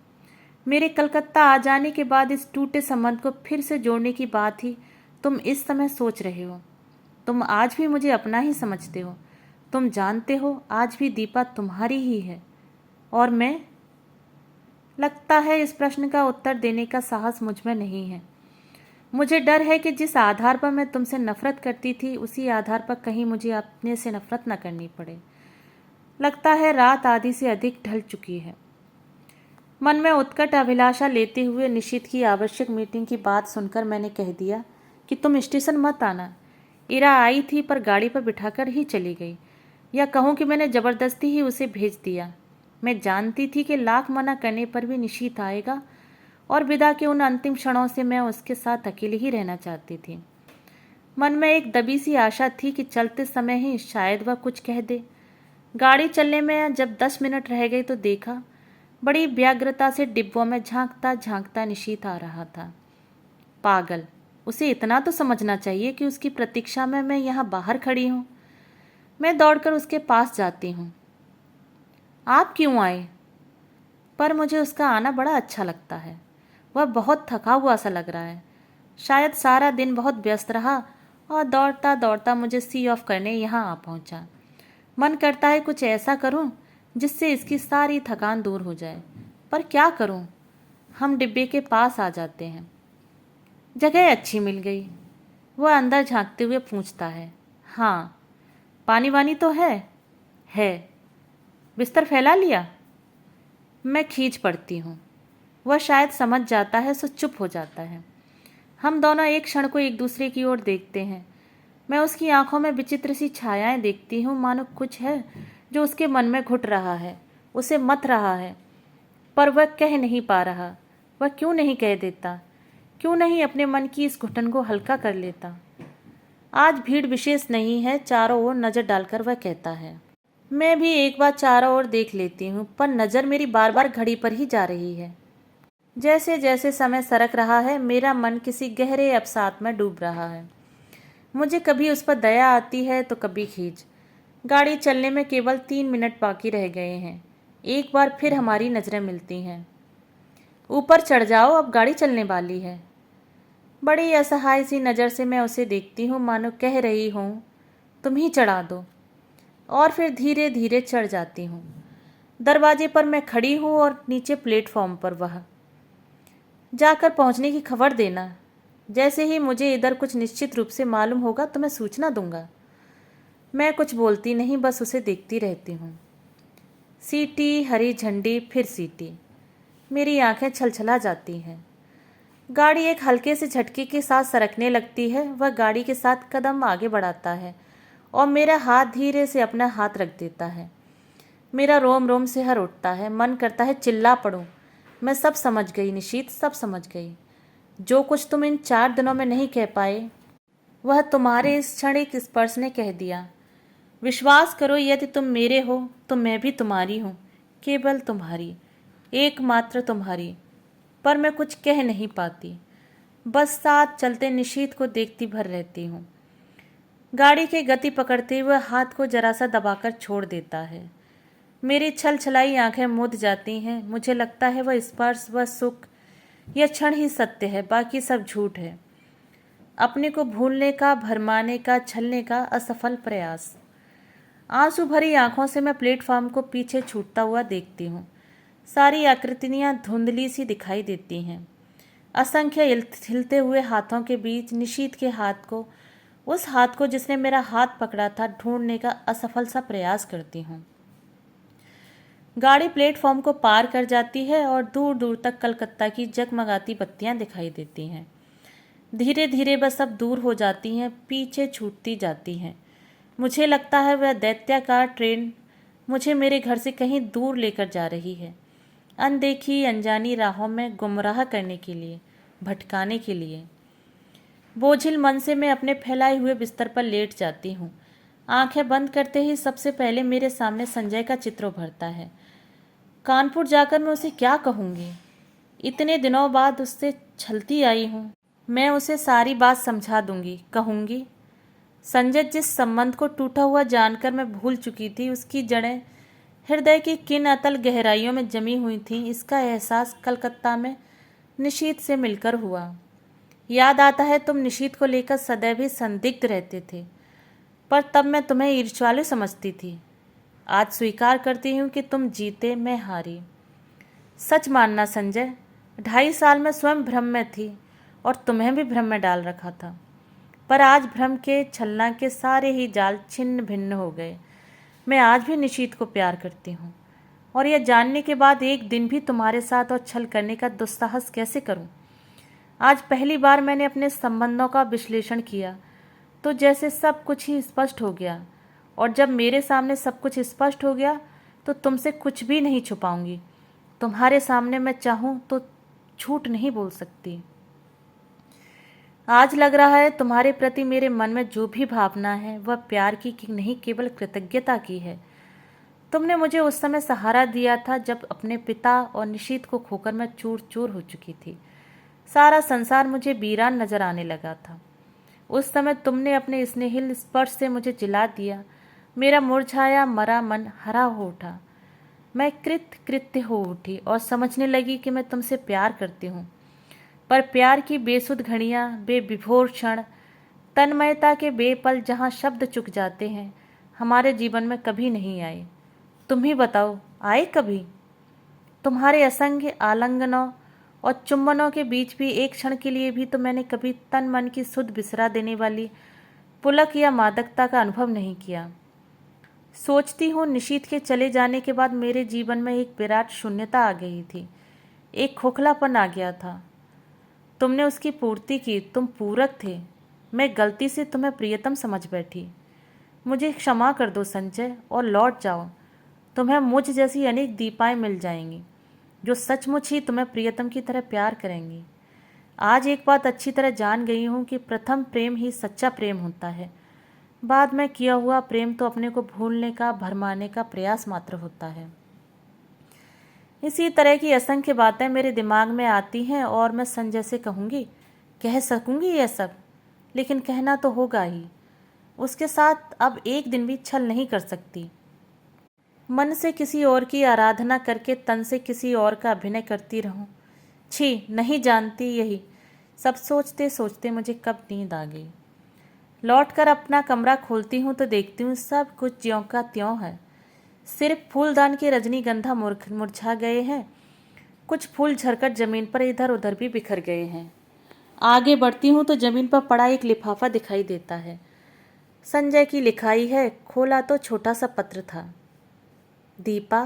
मेरे कलकत्ता आ जाने के बाद इस टूटे संबंध को फिर से जोड़ने की बात ही तुम इस समय सोच रहे हो। तुम आज भी मुझे अपना ही समझते हो। तुम जानते हो आज भी दीपा तुम्हारी ही है और मैं। लगता है इस प्रश्न का उत्तर देने का साहस मुझ में नहीं है। मुझे डर है कि जिस आधार पर मैं तुमसे नफरत करती थी उसी आधार पर कहीं मुझे अपने से नफरत न करनी पड़े। लगता है रात आधी से अधिक ढल चुकी है। मन में उत्कट अभिलाषा लेते हुए निशित की आवश्यक मीटिंग की बात सुनकर मैंने कह दिया कि तुम स्टेशन मत आना। इरा आई थी पर गाड़ी पर बिठाकर ही चली गई, या कहूँ कि मैंने ज़बरदस्ती ही उसे भेज दिया। मैं जानती थी कि लाख मना करने पर भी निशित आएगा और विदा के उन अंतिम क्षणों से मैं उसके साथ अकेले ही रहना चाहती थी। मन में एक दबी सी आशा थी कि चलते समय ही शायद वह कुछ कह दे। गाड़ी चलने में जब 10 मिनट रह गए तो देखा, बड़ी व्यग्रता से डिब्बों में झांकता झांकता निशीथ आ रहा था। पागल, उसे इतना तो समझना चाहिए कि उसकी प्रतीक्षा में मैं यहाँ बाहर खड़ी हूँ। मैं दौड़कर उसके पास जाती हूँ। आप क्यों आए? पर मुझे उसका आना बड़ा अच्छा लगता है। वह बहुत थका हुआ सा लग रहा है। शायद सारा दिन बहुत व्यस्त रहा और दौड़ता दौड़ता मुझे सी ऑफ करने यहाँ आ पहुँचा। मन करता है कुछ ऐसा करूँ जिससे इसकी सारी थकान दूर हो जाए, पर क्या करूँ? हम डिब्बे के पास आ जाते हैं। जगह अच्छी मिल गई। वह अंदर झांकते हुए पूछता है, हाँ, पानी वानी तो है? है। बिस्तर फैला लिया? मैं खींच पड़ती हूँ। वह शायद समझ जाता है, सो चुप हो जाता है। हम दोनों एक क्षण को एक दूसरे की ओर देखते हैं। मैं उसकी आंखों में विचित्र सी छायाएं देखती हूँ, मानो कुछ है जो उसके मन में घुट रहा है, उसे मथ रहा है, पर वह कह नहीं पा रहा। वह क्यों नहीं कह देता? क्यों नहीं अपने मन की इस घुटन को हल्का कर लेता? आज भीड़ विशेष नहीं है, चारों ओर नज़र डालकर वह कहता है। मैं भी एक बार चारों ओर देख लेती हूँ, पर नज़र मेरी बार बार घड़ी पर ही जा रही है। जैसे जैसे समय सरक रहा है, मेरा मन किसी गहरे अवसाद में डूब रहा है। मुझे कभी उस पर दया आती है तो कभी खींच। गाड़ी चलने में केवल 3 मिनट बाकी रह गए हैं। एक बार फिर हमारी नज़रें मिलती हैं। ऊपर चढ़ जाओ, अब गाड़ी चलने वाली है। बड़ी असहाय सी नज़र से मैं उसे देखती हूँ, मानो कह रही हूँ तुम ही चढ़ा दो, और फिर धीरे धीरे चढ़ जाती हूँ। दरवाजे पर मैं खड़ी हूँ और नीचे प्लेटफॉर्म पर वह। जाकर पहुँचने की खबर देना। जैसे ही मुझे इधर कुछ निश्चित रूप से मालूम होगा तो मैं सूचना दूंगा। मैं कुछ बोलती नहीं, बस उसे देखती रहती हूँ। सीटी, हरी झंडी, फिर सीटी। मेरी आंखें छलछला जाती हैं। गाड़ी एक हल्के से झटके के साथ सरकने लगती है। वह गाड़ी के साथ कदम आगे बढ़ाता है और मेरा हाथ धीरे से अपना हाथ रख देता है। मेरा रोम रोम से हर उठता है। मन करता है चिल्ला पड़ूं। मैं सब समझ गई निशीथ, सब समझ गई। जो कुछ तुम इन 4 दिनों में नहीं कह पाए, वह तुम्हारे इस क्षणिक स्पर्श ने कह दिया। विश्वास करो, यदि तुम मेरे हो तो मैं भी तुम्हारी हूँ, केवल तुम्हारी, एकमात्र तुम्हारी। पर मैं कुछ कह नहीं पाती, बस साथ चलते निशीथ को देखती भर रहती हूँ। गाड़ी की गति पकड़ते हुए हाथ को जरा सा दबाकर छोड़ देता है। मेरी छल छलाई आंखें मुद जाती हैं। मुझे लगता है वह स्पर्श, वह सुख यह क्षण ही सत्य है, बाकी सब झूठ है। अपने को भूलने का, भरमाने का, छलने का असफल प्रयास। आंसू भरी आंखों से मैं प्लेटफॉर्म को पीछे छूटता हुआ देखती हूँ। सारी आकृतियाँ धुंधली सी दिखाई देती हैं। असंख्य हिलते हुए हाथों के बीच निशीथ के हाथ को, उस हाथ को जिसने मेरा हाथ पकड़ा था, ढूंढने का असफल सा प्रयास करती हूँ। गाड़ी प्लेटफॉर्म को पार कर जाती है और दूर दूर तक कलकत्ता की जगमगाती बत्तियां दिखाई देती हैं। धीरे धीरे बस अब दूर हो जाती हैं, पीछे छूटती जाती हैं। मुझे लगता है वह दैत्याकार ट्रेन मुझे मेरे घर से कहीं दूर लेकर जा रही है, अनदेखी अनजानी राहों में गुमराह करने के लिए, भटकाने के लिए। बोझिल मन से मैं अपने फैलाए हुए बिस्तर पर लेट जाती हूँ। आंखें बंद करते ही सबसे पहले मेरे सामने संजय का चित्र उभरता है। कानपुर जाकर मैं उसे क्या कहूँगी? इतने दिनों बाद उससे छलती आई हूँ। मैं उसे सारी बात समझा दूंगी, कहूँगी। संजय जिस संबंध को टूटा हुआ जानकर मैं भूल चुकी थी, उसकी जड़ें हृदय की किन अतल गहराइयों में जमी हुई थीं, इसका एहसास कलकत्ता में निशीथ से मिलकर हुआ। याद आता है तुम निशीथ को लेकर सदैव ही संदिग्ध रहते थे, पर तब मैं तुम्हें ईर्ष्यालु समझती थी। आज स्वीकार करती हूँ कि तुम जीते, मैं हारी। सच मानना संजय, 2.5 साल में स्वयं भ्रम में थी और तुम्हें भी भ्रम में डाल रखा था, पर आज भ्रम के, छलना के सारे ही जाल छिन्न भिन्न हो गए। मैं आज भी निशीथ को प्यार करती हूँ, और यह जानने के बाद एक दिन भी तुम्हारे साथ और छल करने का दुस्साहस कैसे करूँ? आज पहली बार मैंने अपने संबंधों का विश्लेषण किया तो जैसे सब कुछ ही स्पष्ट हो गया, और जब मेरे सामने सब कुछ स्पष्ट हो गया तो तुमसे कुछ भी नहीं छुपाऊंगी। तुम्हारे सामने मैं चाहूँ तो झूठ नहीं बोल सकती। आज लग रहा है तुम्हारे प्रति मेरे मन में जो भी भावना है वह प्यार की नहीं, केवल कृतज्ञता की है। तुमने मुझे उस समय सहारा दिया था जब अपने पिता और निशीथ को खोकर मैं चूर चूर हो चुकी थी। सारा संसार मुझे वीरान नजर आने लगा था। उस समय तुमने अपने स्नेहिल स्पर्श से मुझे जिला दिया। मेरा मुरझाया मरा मन हरा हो उठा। मैं कृत्य हो उठी और समझने लगी कि मैं तुमसे प्यार करती हूँ, पर प्यार की बेसुध घड़ियाँ, बेविभोर क्षण, तन्मयता के बेपल जहाँ शब्द चुक जाते हैं, हमारे जीवन में कभी नहीं आए। तुम ही बताओ, आए कभी? तुम्हारे असंख्य आलिंगनों और चुंबनों के बीच भी एक क्षण के लिए भी तो मैंने कभी तन मन की सुध बिसरा देने वाली पुलक या मादकता का अनुभव नहीं किया। सोचती हूँ निशीथ के चले जाने के बाद मेरे जीवन में एक विराट शून्यता आ गई थी, एक खोखलापन आ गया था। तुमने उसकी पूर्ति की, तुम पूरक थे। मैं गलती से तुम्हें प्रियतम समझ बैठी। मुझे क्षमा कर दो संजय और लौट जाओ। तुम्हें मुझ जैसी अनेक दीपाएं मिल जाएंगी जो सचमुच ही तुम्हें प्रियतम की तरह प्यार करेंगी। आज एक बात अच्छी तरह जान गई हूँ कि प्रथम प्रेम ही सच्चा प्रेम होता है। बाद में किया हुआ प्रेम तो अपने को भूलने का, भरमाने का प्रयास मात्र होता है। इसी तरह की असंख्य बातें मेरे दिमाग में आती हैं और मैं संजय से कहूँगी, कह सकूँगी यह सब, लेकिन कहना तो होगा ही। उसके साथ अब एक दिन भी छल नहीं कर सकती। मन से किसी और की आराधना करके तन से किसी और का अभिनय करती रहूं। छी, नहीं जानती यही सब सोचते सोचते मुझे कब नींद आ गई। लौटकर अपना कमरा खोलती हूँ तो देखती हूँ सब कुछ ज्यों का त्यों है। सिर्फ फूलदान के रजनीगंधा मुरझा गए हैं, कुछ फूल झरकर जमीन पर इधर उधर भी बिखर गए हैं। आगे बढ़ती हूँ तो जमीन पर पड़ा एक लिफाफा दिखाई देता है। संजय की लिखाई है। खोला तो छोटा सा पत्र था। दीपा,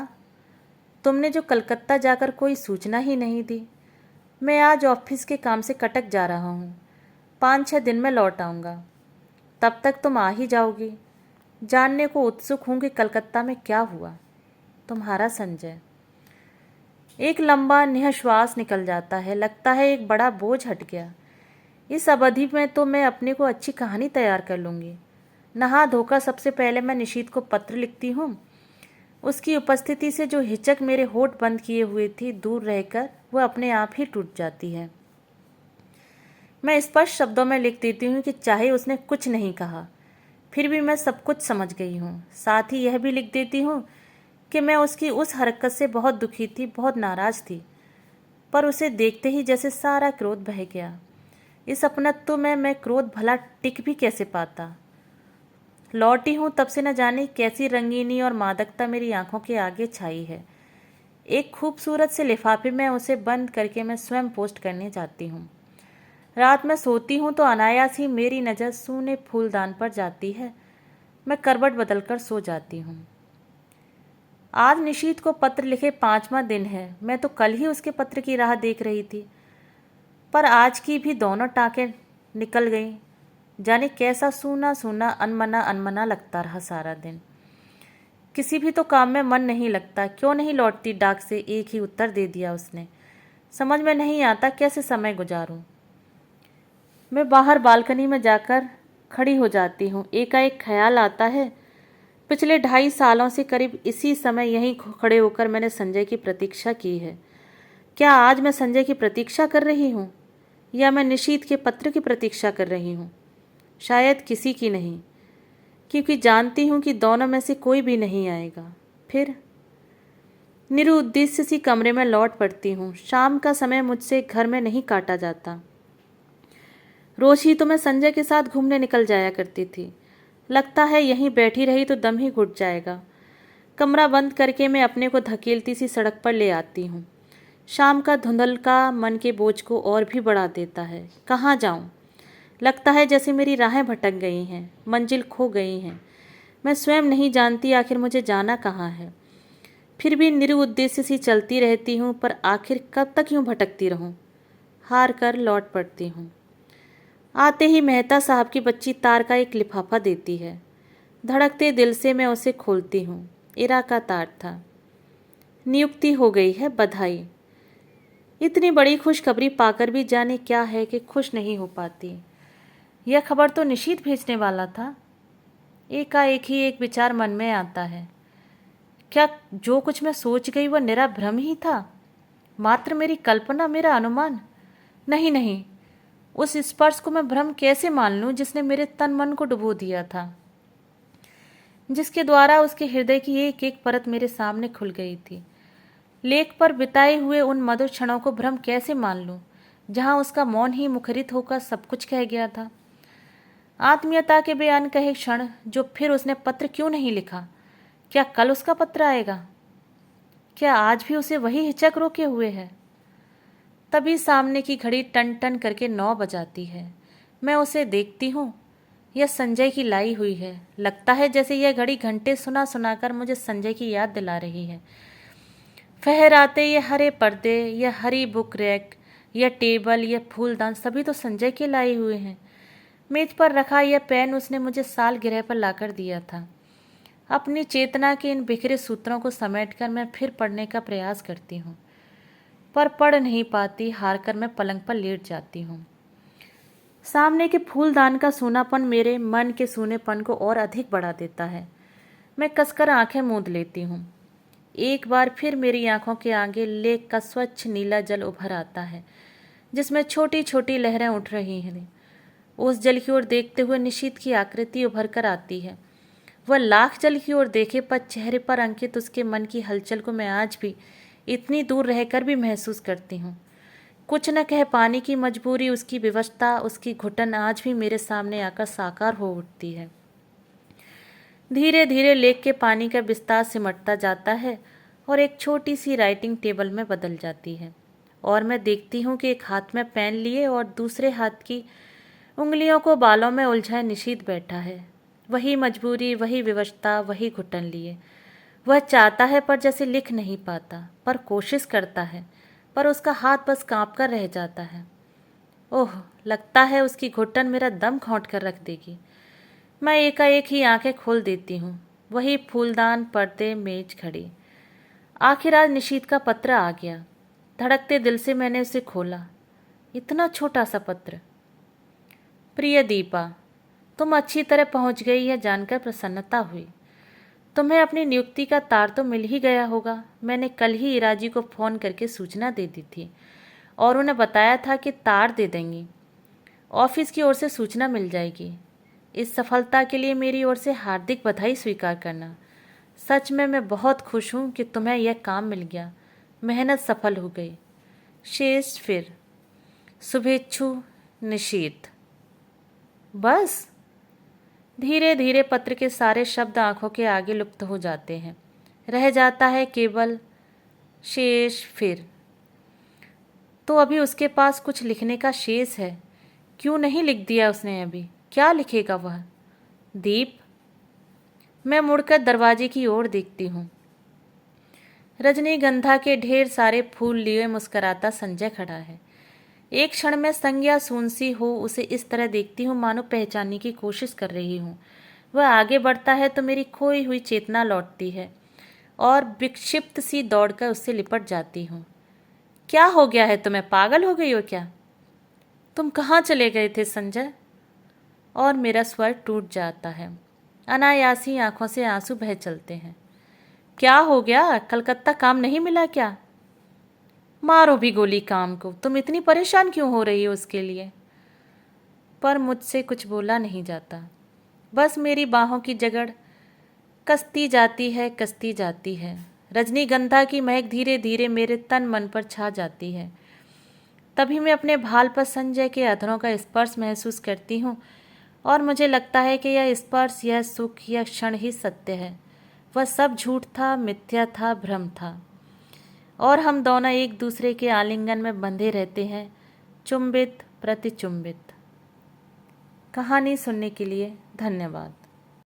तुमने जो कलकत्ता जाकर कोई सूचना ही नहीं दी। मैं आज ऑफिस के काम से कटक जा रहा हूँ। 5-6 दिन में लौट आऊँगा। तब तक तुम आ ही जाओगी। जानने को उत्सुक हूँ कि कलकत्ता में क्या हुआ। तुम्हारा संजय। एक लंबा निःश्वास निकल जाता है। लगता है एक बड़ा बोझ हट गया। इस अवधि में तो मैं अपने को अच्छी कहानी तैयार कर लूँगी। नहा धोकर सबसे पहले मैं निशीथ को पत्र लिखती हूँ। उसकी उपस्थिति से जो हिचक मेरे होठ बंद किए हुए थी, दूर रहकर वह अपने आप ही टूट जाती है। मैं स्पष्ट शब्दों में लिख देती हूँ कि चाहे उसने कुछ नहीं कहा, फिर भी मैं सब कुछ समझ गई हूँ। साथ ही यह भी लिख देती हूँ कि मैं उसकी उस हरकत से बहुत दुखी थी, बहुत नाराज थी। पर उसे देखते ही जैसे सारा क्रोध बह गया। इस अपनत्व में मैं क्रोध भला टिक भी कैसे पाता। लौटी हूँ तब से न जाने कैसी रंगीनी और मादकता मेरी आंखों के आगे छाई है। एक खूबसूरत से लिफाफे में उसे बंद करके मैं स्वयं पोस्ट करने जाती हूँ। रात में सोती हूँ तो अनायास ही मेरी नज़र सूने फूलदान पर जाती है। मैं करवट बदलकर सो जाती हूँ। आज निशीत को पत्र लिखे 5वां दिन है। मैं तो कल ही उसके पत्र की राह देख रही थी, पर आज की भी दोनों टाँकें निकल गईं। जाने कैसा सूना सूना अनमना अनमना लगता रहा सारा दिन। किसी भी तो काम में मन नहीं लगता। क्यों नहीं लौटती डाक से, एक ही उत्तर दे दिया उसने। समझ में नहीं आता कैसे समय गुजारूं। मैं बाहर बालकनी में जाकर खड़ी हो जाती हूँ। एकाएक ख्याल आता है, पिछले 2.5 सालों से करीब इसी समय यहीं खड़े होकर मैंने संजय की प्रतीक्षा की है। क्या आज मैं संजय की प्रतीक्षा कर रही हूँ, या मैं निशीत के पत्र की प्रतीक्षा कर रही हूँ? शायद किसी की नहीं, क्योंकि जानती हूँ कि दोनों में से कोई भी नहीं आएगा। फिर निरुद्देश्य सी कमरे में लौट पड़ती हूँ। शाम का समय मुझसे घर में नहीं काटा जाता। रोज ही तो मैं संजय के साथ घूमने निकल जाया करती थी। लगता है यहीं बैठी रही तो दम ही घुट जाएगा। कमरा बंद करके मैं अपने को धकेलती सी सड़क पर ले आती हूँ। शाम का धुंधलका मन के बोझ को और भी बढ़ा देता है। कहाँ जाऊँ? लगता है जैसे मेरी राहें भटक गई हैं, मंजिल खो गई हैं। मैं स्वयं नहीं जानती आखिर मुझे जाना कहाँ है। फिर भी निरुद्देश्य सी चलती रहती हूँ, पर आखिर कब तक यूँ भटकती रहूँ? हार कर लौट पड़ती हूँ। आते ही मेहता साहब की बच्ची तार का एक लिफाफा देती है। धड़कते दिल से मैं उसे खोलती हूँ। इरा का तार था। नियुक्ति हो गई है, बधाई। इतनी बड़ी खुशखबरी पाकर भी जाने क्या है कि खुश नहीं हो पाती। यह खबर तो निशीत भेजने वाला था। एकाएक ही एक विचार मन में आता है। क्या जो कुछ मैं सोच गई वह निरा भ्रम ही था? मात्र मेरी कल्पना, मेरा अनुमान? नहीं नहीं, उस स्पर्श को मैं भ्रम कैसे मान लूं जिसने मेरे तन मन को डुबो दिया था, जिसके द्वारा उसके हृदय की एक एक परत मेरे सामने खुल गई थी। लेख पर बिताए हुए उन मधुर क्षणों को भ्रम कैसे मान लूं, जहां उसका मौन ही मुखरित होकर सब कुछ कह गया था। आत्मीयता के बयान कहे क्षण जो फिर उसने पत्र क्यों नहीं लिखा? क्या कल उसका पत्र आएगा? क्या आज भी उसे वही हिचक रोके हुए है? तभी सामने की घड़ी टन टन करके 9 बजाती है। मैं उसे देखती हूँ। यह संजय की लाई हुई है। लगता है जैसे यह घड़ी घंटे सुना सुनाकर मुझे संजय की याद दिला रही है। फहराते ये हरे पर्दे, यह हरी बुक रैक, यह टेबल, यह फूलदान सभी तो संजय के लाए हुए हैं। मेज पर रखा यह पेन उसने मुझे सालगिरह पर लाकर दिया था। अपनी चेतना के इन बिखरे सूत्रों को समेटकर मैं फिर पढ़ने का प्रयास करती हूँ, पर पढ़ नहीं पाती। हारकर मैं पलंग पर लेट जाती हूँ। सामने के फूलदान का सूनापन मेरे मन के सूनेपन को और अधिक बढ़ा देता है। मैं कसकर आंखें मूंद लेती हूँ। एक बार फिर मेरी आंखों के आगे लेक का स्वच्छ नीला जल उभर आता है, जिसमें छोटी छोटी लहरें उठ रही हैं। उस जल की ओर देखते हुए निशीत की आकृति उभर कर आती है। वह लाख जल की ओर देखे, पर चेहरे पर अंकित उसके मन की हलचल को मैं आज भी इतनी दूर रहकर भी महसूस करती हूँ। कुछ न कह पाने की मजबूरी, उसकी विवशता, उसकी घुटन आज भी मेरे सामने आकर साकार हो उठती है। धीरे धीरे लेक के पानी का विस्तार सिमटता जाता है और एक छोटी सी राइटिंग टेबल में बदल जाती है। और मैं देखती हूँ कि एक हाथ में पेन लिए और दूसरे हाथ की उंगलियों को बालों में उलझाए निशीत बैठा है। वही मजबूरी, वही विवशता, वही घुटन लिए। वह चाहता है पर जैसे लिख नहीं पाता, पर कोशिश करता है, पर उसका हाथ बस कांप कर रह जाता है। ओह, लगता है उसकी घुटन मेरा दम घोंट कर रख देगी। मैं एकाएक ही आंखें खोल देती हूँ। वही फूलदान, पर्दे, मेज, घड़ी। आखिर आज निशीत का पत्र आ गया। धड़कते दिल से मैंने उसे खोला। इतना छोटा सा पत्र। प्रिय दीपा, तुम अच्छी तरह पहुंच गई, यह जानकर प्रसन्नता हुई। तुम्हें अपनी नियुक्ति का तार तो मिल ही गया होगा। मैंने कल ही इराजी को फ़ोन करके सूचना दे दी थी और उन्हें बताया था कि तार दे देंगी। ऑफिस की ओर से सूचना मिल जाएगी। इस सफलता के लिए मेरी ओर से हार्दिक बधाई स्वीकार करना। सच में मैं बहुत खुश हूँ कि तुम्हें यह काम मिल गया। मेहनत सफल हो गई। शेष फिर, शुभेच्छु निशीथ। बस। धीरे धीरे पत्र के सारे शब्द आंखों के आगे लुप्त हो जाते हैं, रह जाता है केवल शेष फिर। तो अभी उसके पास कुछ लिखने का शेष है, क्यों नहीं लिख दिया उसने अभी? क्या लिखेगा वह? दीप। मैं मुड़कर दरवाजे की ओर देखती हूँ। रजनीगंधा के ढेर सारे फूल लिए मुस्कराता संजय खड़ा है। एक क्षण में संज्ञा सूनसी हो उसे इस तरह देखती हूँ मानो पहचानने की कोशिश कर रही हूँ। वह आगे बढ़ता है तो मेरी खोई हुई चेतना लौटती है और विक्षिप्त सी दौड़कर उससे लिपट जाती हूँ। क्या हो गया है तुम्हें? पागल हो गई हो क्या? तुम कहाँ चले गए थे संजय? और मेरा स्वर टूट जाता है। अनायासी आंखों से आंसू बह चलते हैं। क्या हो गया? कलकत्ता काम नहीं मिला क्या? मारो भी गोली काम को। तुम इतनी परेशान क्यों हो रही हो उसके लिए? पर मुझसे कुछ बोला नहीं जाता। बस मेरी बाहों की जगड़ कसती जाती है, कसती जाती है। रजनीगंधा की महक धीरे धीरे मेरे तन मन पर छा जाती है। तभी मैं अपने भाल पर संजय के अधरों का स्पर्श महसूस करती हूँ और मुझे लगता है कि यह स्पर्श, यह सुख, यह क्षण ही सत्य है। वह सब झूठ था, मिथ्या था, भ्रम था। और हम दोनों एक दूसरे के आलिंगन में बंधे रहते हैं, चुंबित प्रतिचुंबित। कहानी सुनने के लिए धन्यवाद।